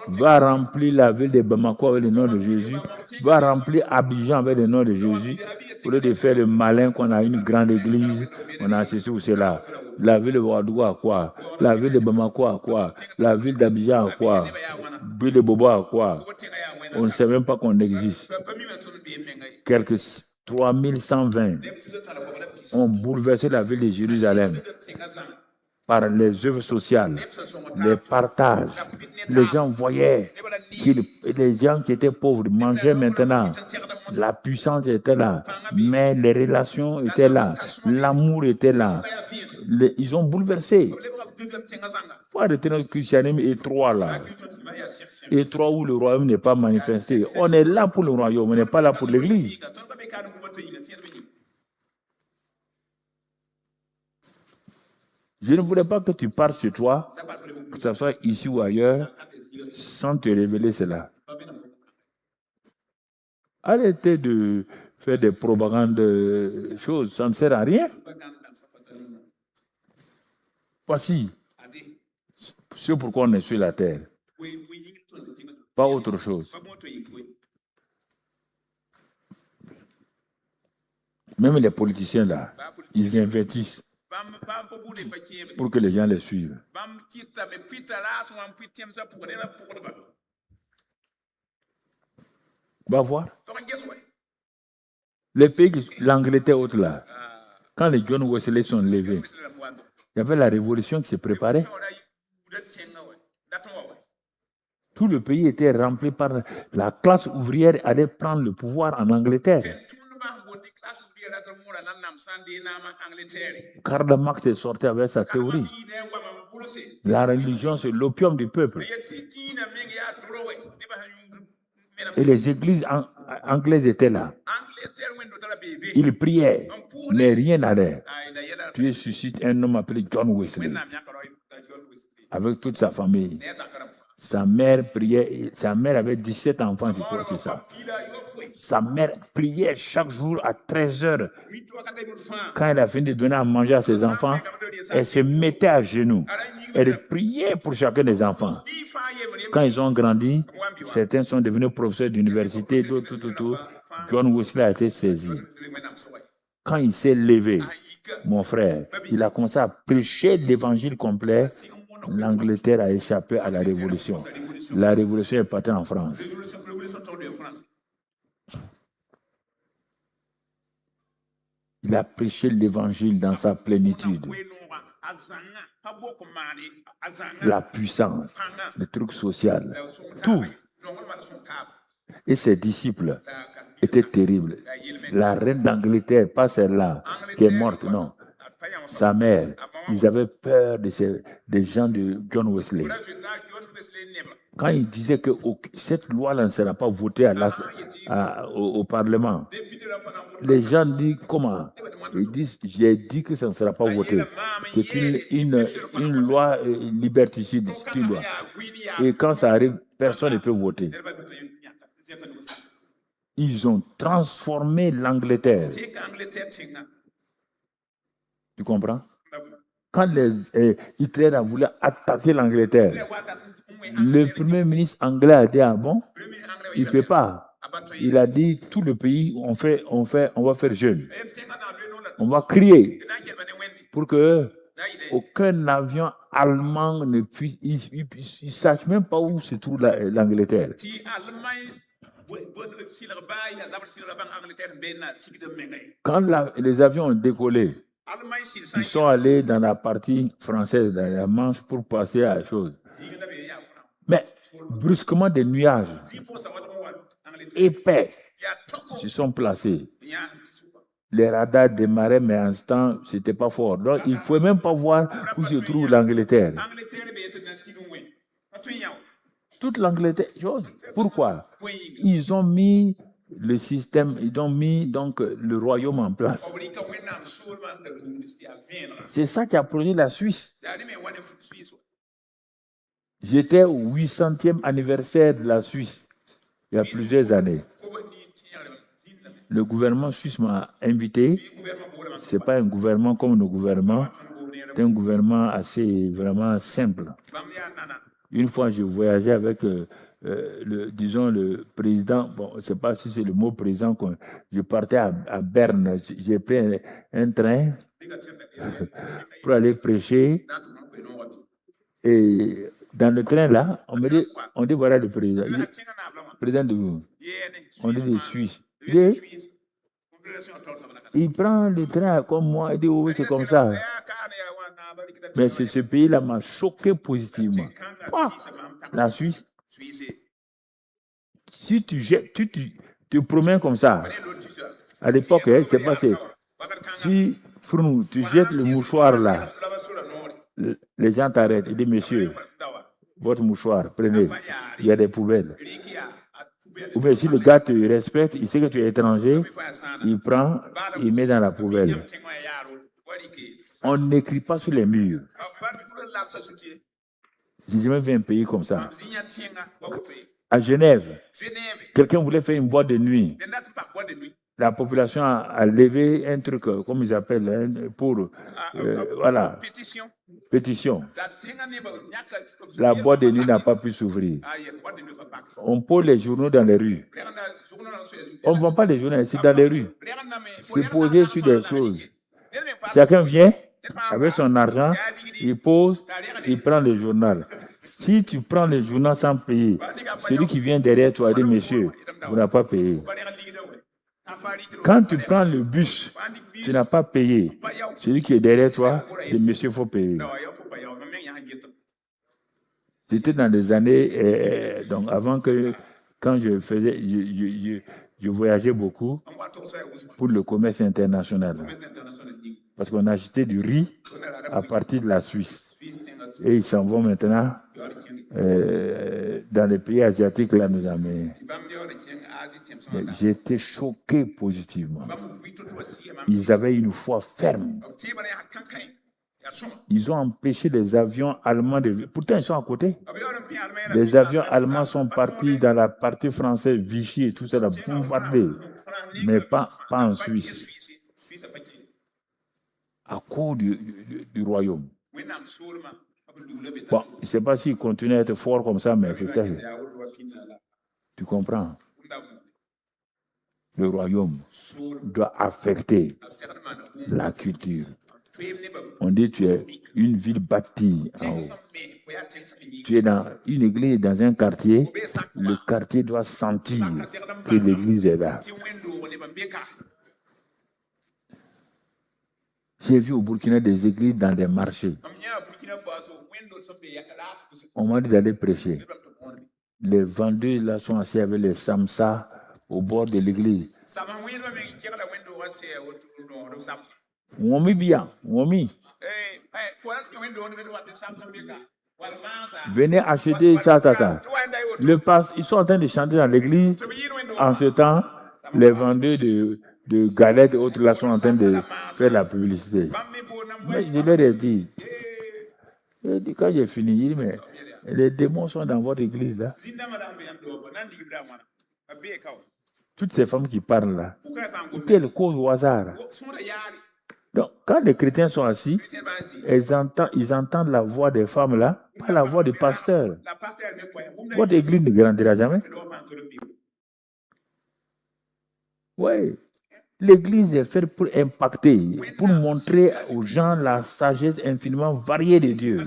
Va remplir la ville de Bamako avec le nom de Jésus. Va remplir Abidjan avec le nom de Jésus. Au lieu de faire le malin qu'on a une grande église, on a ceci ou cela. La ville de Ouagadougou a quoi? La ville de Bamako a quoi? La ville d'Abidjan a quoi? Ville de Bobo a quoi? On ne sait même pas qu'on existe. Quelques 3120 ont bouleversé la ville de Jérusalem par les œuvres sociales, les partages. Les gens voyaient que les gens qui étaient pauvres mangeaient maintenant. La puissance était là, mais les relations étaient là, l'amour était là. Ils ont bouleversé. Il faut arrêter notre christianisme étroit là. Étroit où le royaume n'est pas manifesté. On est là pour le royaume, on n'est pas là pour l'église. Je ne voulais pas que tu partes chez toi, que ce soit ici ou ailleurs, sans te révéler cela. Arrêtez de faire des propagandes choses, ça ne sert à rien. Voici ce pourquoi on est sur la terre. Pas autre chose. Même les politiciens là, ils investissent pour que les gens les suivent. Va voir. Les pays, l'Angleterre autre là, quand les John Wesley sont levés, il y avait la révolution qui se préparait. Tout le pays était rempli par la classe ouvrière allait prendre le pouvoir en Angleterre. Karl Marx est sorti avec sa théorie. La religion, c'est l'opium du peuple. Et les églises anglaises étaient là. Ils priaient, mais rien n'allait. Dieu suscite un homme appelé John Wesley, avec toute sa famille. Sa mère priait, sa mère avait 17 enfants, je crois, c'est ça. Sa mère priait chaque jour à 13h. Quand elle a fini de donner à manger à ses enfants, elle se mettait à genoux. Elle priait pour chacun des enfants. Quand ils ont grandi, certains sont devenus professeurs d'université, d'autres, tout. John Wesley a été saisi. Quand il s'est levé, mon frère, il a commencé à prêcher l'évangile complet. L'Angleterre a échappé à la révolution. La révolution est partie en France. Il a prêché l'évangile dans sa plénitude. La puissance, le truc social, tout. Et ses disciples étaient terribles. La reine d'Angleterre, pas celle-là qui est morte, non. Sa mère, ils avaient peur des gens de John Wesley. Quand il disait que cette loi-là ne sera pas votée au Parlement, les gens disent comment? Ils disent, j'ai dit que ça ne sera pas voté. C'est une loi liberticide, c'est une loi. Et quand ça arrive, personne ne peut voter. Ils ont transformé l'Angleterre. Tu comprends? Quand Hitler a voulu attaquer l'Angleterre, le premier ministre anglais a dit, ah bon, il ne peut pas. Il a dit, tout le pays, on va faire jeûne. On va crier pour que aucun avion allemand ne puisse, ils ne sachent même pas où se trouve l'Angleterre. Quand les avions ont décollé, ils sont allés dans la partie française, dans la Manche, pour passer à la chose. Mais brusquement, des nuages épais se sont placés. Les radars démarraient, mais en ce temps, ce n'était pas fort. Donc, ils ne pouvaient même pas voir où se trouve l'Angleterre. Toute l'Angleterre. Pourquoi? Ils ont mis le système, ils ont mis donc le royaume en place. C'est ça qui a produit la Suisse. J'étais au 800e anniversaire de la Suisse, il y a plusieurs années. Le gouvernement suisse m'a invité. Ce n'est pas un gouvernement comme nos gouvernements. C'est un gouvernement assez vraiment simple. Une fois, je voyageais avec, le président. Bon, je ne sais pas si c'est le mot président. Je partais à Berne. J'ai pris un train pour aller prêcher. Et dans le train là, on dit voilà le président. Le président de vous. On dit les Suisses. Il prend le train comme moi, il dit oui, c'est comme ça. Mais ce pays-là m'a choqué positivement. La Suisse, si tu Tu promets comme ça. À l'époque, c'est passé. Si tu jettes le mouchoir là, les gens t'arrêtent et disent, monsieur, votre mouchoir, prenez. Il y a des poubelles. Ou bien si le gars te respecte, il sait que tu es étranger, il prend, il met dans la poubelle. On n'écrit pas sur les murs. J'ai jamais vu un pays comme ça. À Genève, quelqu'un voulait faire une boîte de nuit. La population a levé un truc, comme ils appellent, pour, voilà, pétition. La boîte de nuit n'a pas pu s'ouvrir. On pose les journaux dans les rues. On ne vend pas les journaux, c'est dans les rues. C'est posé sur des choses. Chacun vient avec son argent, il pose, il prend le journal. Si tu prends le journal sans payer, celui qui vient derrière toi dit, monsieur, vous n'avez pas payé. Quand tu prends le bus, tu n'as pas payé. Celui qui est derrière toi dit, monsieur, il faut payer. C'était dans des années, donc avant que, quand je faisais, je voyageais beaucoup pour le commerce international. Parce qu'on achetait du riz à partir de la Suisse. Et ils s'en vont maintenant dans les pays asiatiques, là, nous amènent. J'ai été choqué positivement. Ils avaient une foi ferme. Ils ont empêché les avions allemands de... Pourtant, ils sont à côté. Les avions allemands sont partis dans la partie française, Vichy et tout ça, bombardés. Mais pas en Suisse. À cause du royaume. Bon, je ne sais pas s'il continue à être fort comme ça, mais c'est ça. Tu comprends? Le royaume doit affecter la culture. On dit que tu es une ville bâtie en haut. Tu es dans une église, dans un quartier, le quartier doit sentir que l'église est là. J'ai vu au Burkina des églises dans des marchés. On m'a dit d'aller prêcher. Les vendeurs là sont assis avec les samsas au bord de l'église. Womi bien, womi. Venez acheter ça, ils sont en train de chanter dans l'église. En ce temps, les vendeurs de galettes et autres là sont en train de faire la publicité. Mais je leur ai dit, quand j'ai fini, il dit, mais les démons sont dans votre église là. Toutes ces femmes qui parlent là, quelle cause au hasard. Donc, quand les chrétiens sont assis, ils entendent la voix des femmes là, pas la voix des pasteurs. Votre église ne grandira jamais. Oui. L'église est faite pour impacter, pour montrer aux gens la sagesse infiniment variée de Dieu.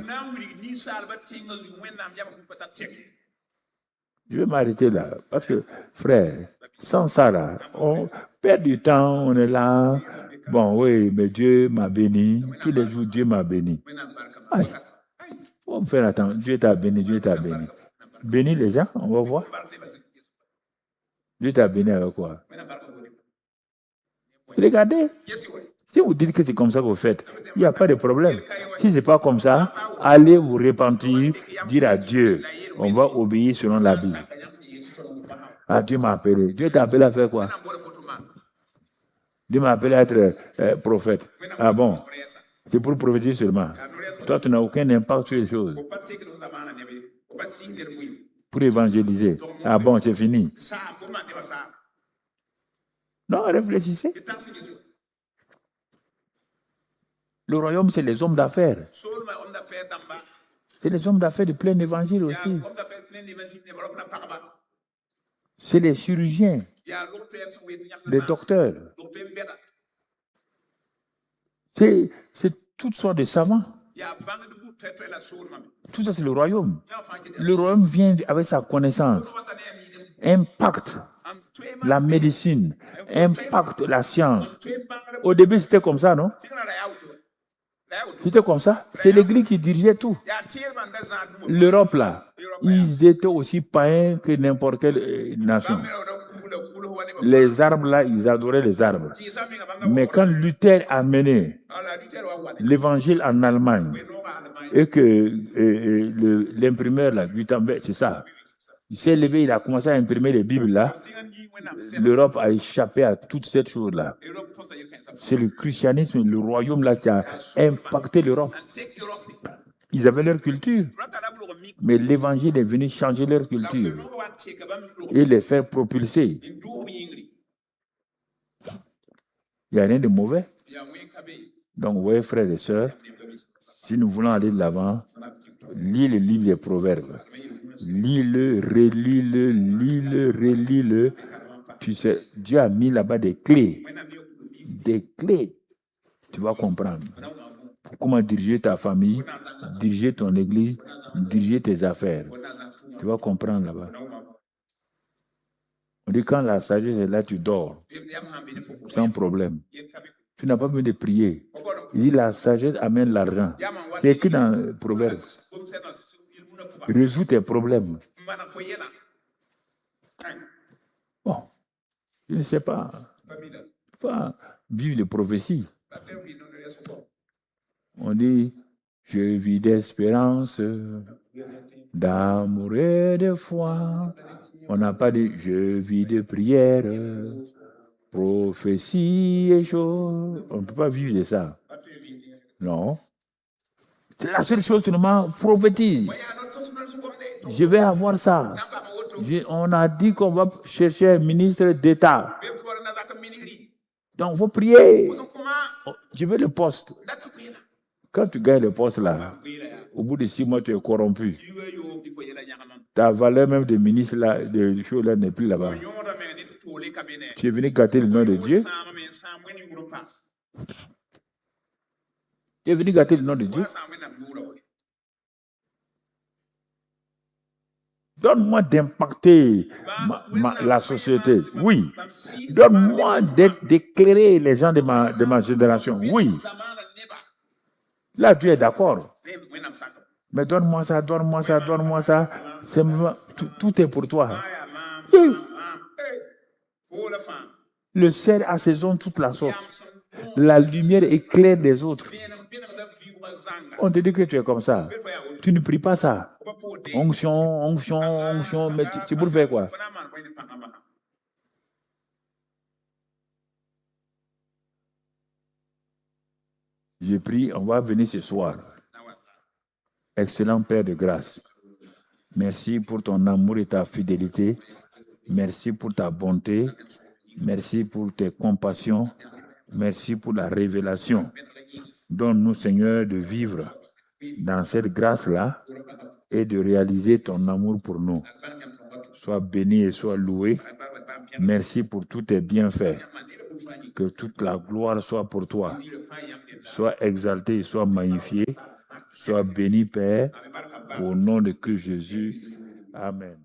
Je vais m'arrêter là, parce que, frère, sans ça là, on perd du temps, on est là. Bon, oui, mais Dieu m'a béni. Tous les jours, Dieu m'a béni. Aïe. On va faire attention. Dieu t'a béni, Dieu t'a béni. Bénis les gens, on va voir. Dieu t'a béni avec quoi? Regardez. Si vous dites que c'est comme ça que vous faites, il n'y a pas de problème. Si ce n'est pas comme ça, allez vous repentir, dire à Dieu, on va obéir selon la Bible. Ah, Dieu m'a appelé. Dieu t'a appelé à faire quoi? Dieu m'a appelé à être prophète. Ah bon? C'est pour prophétiser seulement. Toi, tu n'as aucun impact sur les choses. Pour évangéliser. Ah bon, c'est fini. Non, réfléchissez. Le royaume, c'est les hommes d'affaires. C'est les hommes d'affaires du plein évangile aussi. C'est les chirurgiens, les docteurs. C'est toutes sortes de savants. Tout ça, c'est le royaume. Le royaume vient avec sa connaissance, impacte la médecine, impacte la science. Au début, c'était comme ça, non? C'était comme ça. C'est l'Église qui dirigeait tout. L'Europe, là, ils étaient aussi païens que n'importe quelle nation. les arbres là, ils adoraient les arbres. Mais quand Luther a mené l'évangile en Allemagne et que l'imprimeur, là, Gutenberg, c'est ça, il s'est levé, il a commencé à imprimer les Bibles là, l'Europe a échappé à toute cette chose-là. C'est le christianisme, le royaume là qui a impacté l'Europe. Ils avaient leur culture, mais l'évangile est venu changer leur culture et les faire propulser. Il n'y a rien de mauvais. Donc, vous voyez, frères et sœurs, si nous voulons aller de l'avant, lis le livre des Proverbes. Lis-le, relis-le, lis-le, relis-le. Tu sais, Dieu a mis là-bas des clés. Des clés. Tu vas comprendre. Comment diriger ta famille, diriger ton église, diriger tes affaires. Tu vas comprendre là-bas. On dit quand la sagesse est là, tu dors. Sans problème. Tu n'as pas besoin de prier. Il dit la sagesse amène l'argent. C'est écrit dans le Proverbe. Résous tes problèmes. Bon, je ne sais pas. Pas vivre de prophétie. On dit, je vis d'espérance, d'amour et de foi. On n'a pas dit, je vis de prière, prophétie et choses. On ne peut pas vivre de ça. Non. C'est la seule chose que nous prophétise. Je vais avoir ça. On a dit qu'on va chercher un ministre d'État. Donc, il faut prier. Je veux le poste. Quand tu gagnes le poste là, au bout de 6 mois, tu es corrompu. Ta valeur même de ministre là, de choses là n'est plus là-bas. Tu es venu gâter le nom de Dieu. Tu es venu gâter le nom de Dieu. Donne-moi d'impacter la société. Oui. Donne-moi d'éclairer les gens de ma génération. Oui. Là, tu es d'accord. Mais donne-moi ça, donne-moi ça, donne-moi ça. Tout est pour toi. Oui. Le sel assaisonne toute la sauce. La lumière éclaire les autres. On te dit que tu es comme ça. Tu ne pries pas ça. Onction, mais tu peux le faire quoi? Je prie, on va venir ce soir. Excellent Père de grâce. Merci pour ton amour et ta fidélité. Merci pour ta bonté. Merci pour tes compassions. Merci pour la révélation. Donne-nous, Seigneur, de vivre dans cette grâce-là et de réaliser ton amour pour nous. Sois béni et sois loué. Merci pour tous tes bienfaits. Que toute la gloire soit pour toi. Sois exalté et sois magnifié. Sois béni, Père, au nom de Christ Jésus. Amen.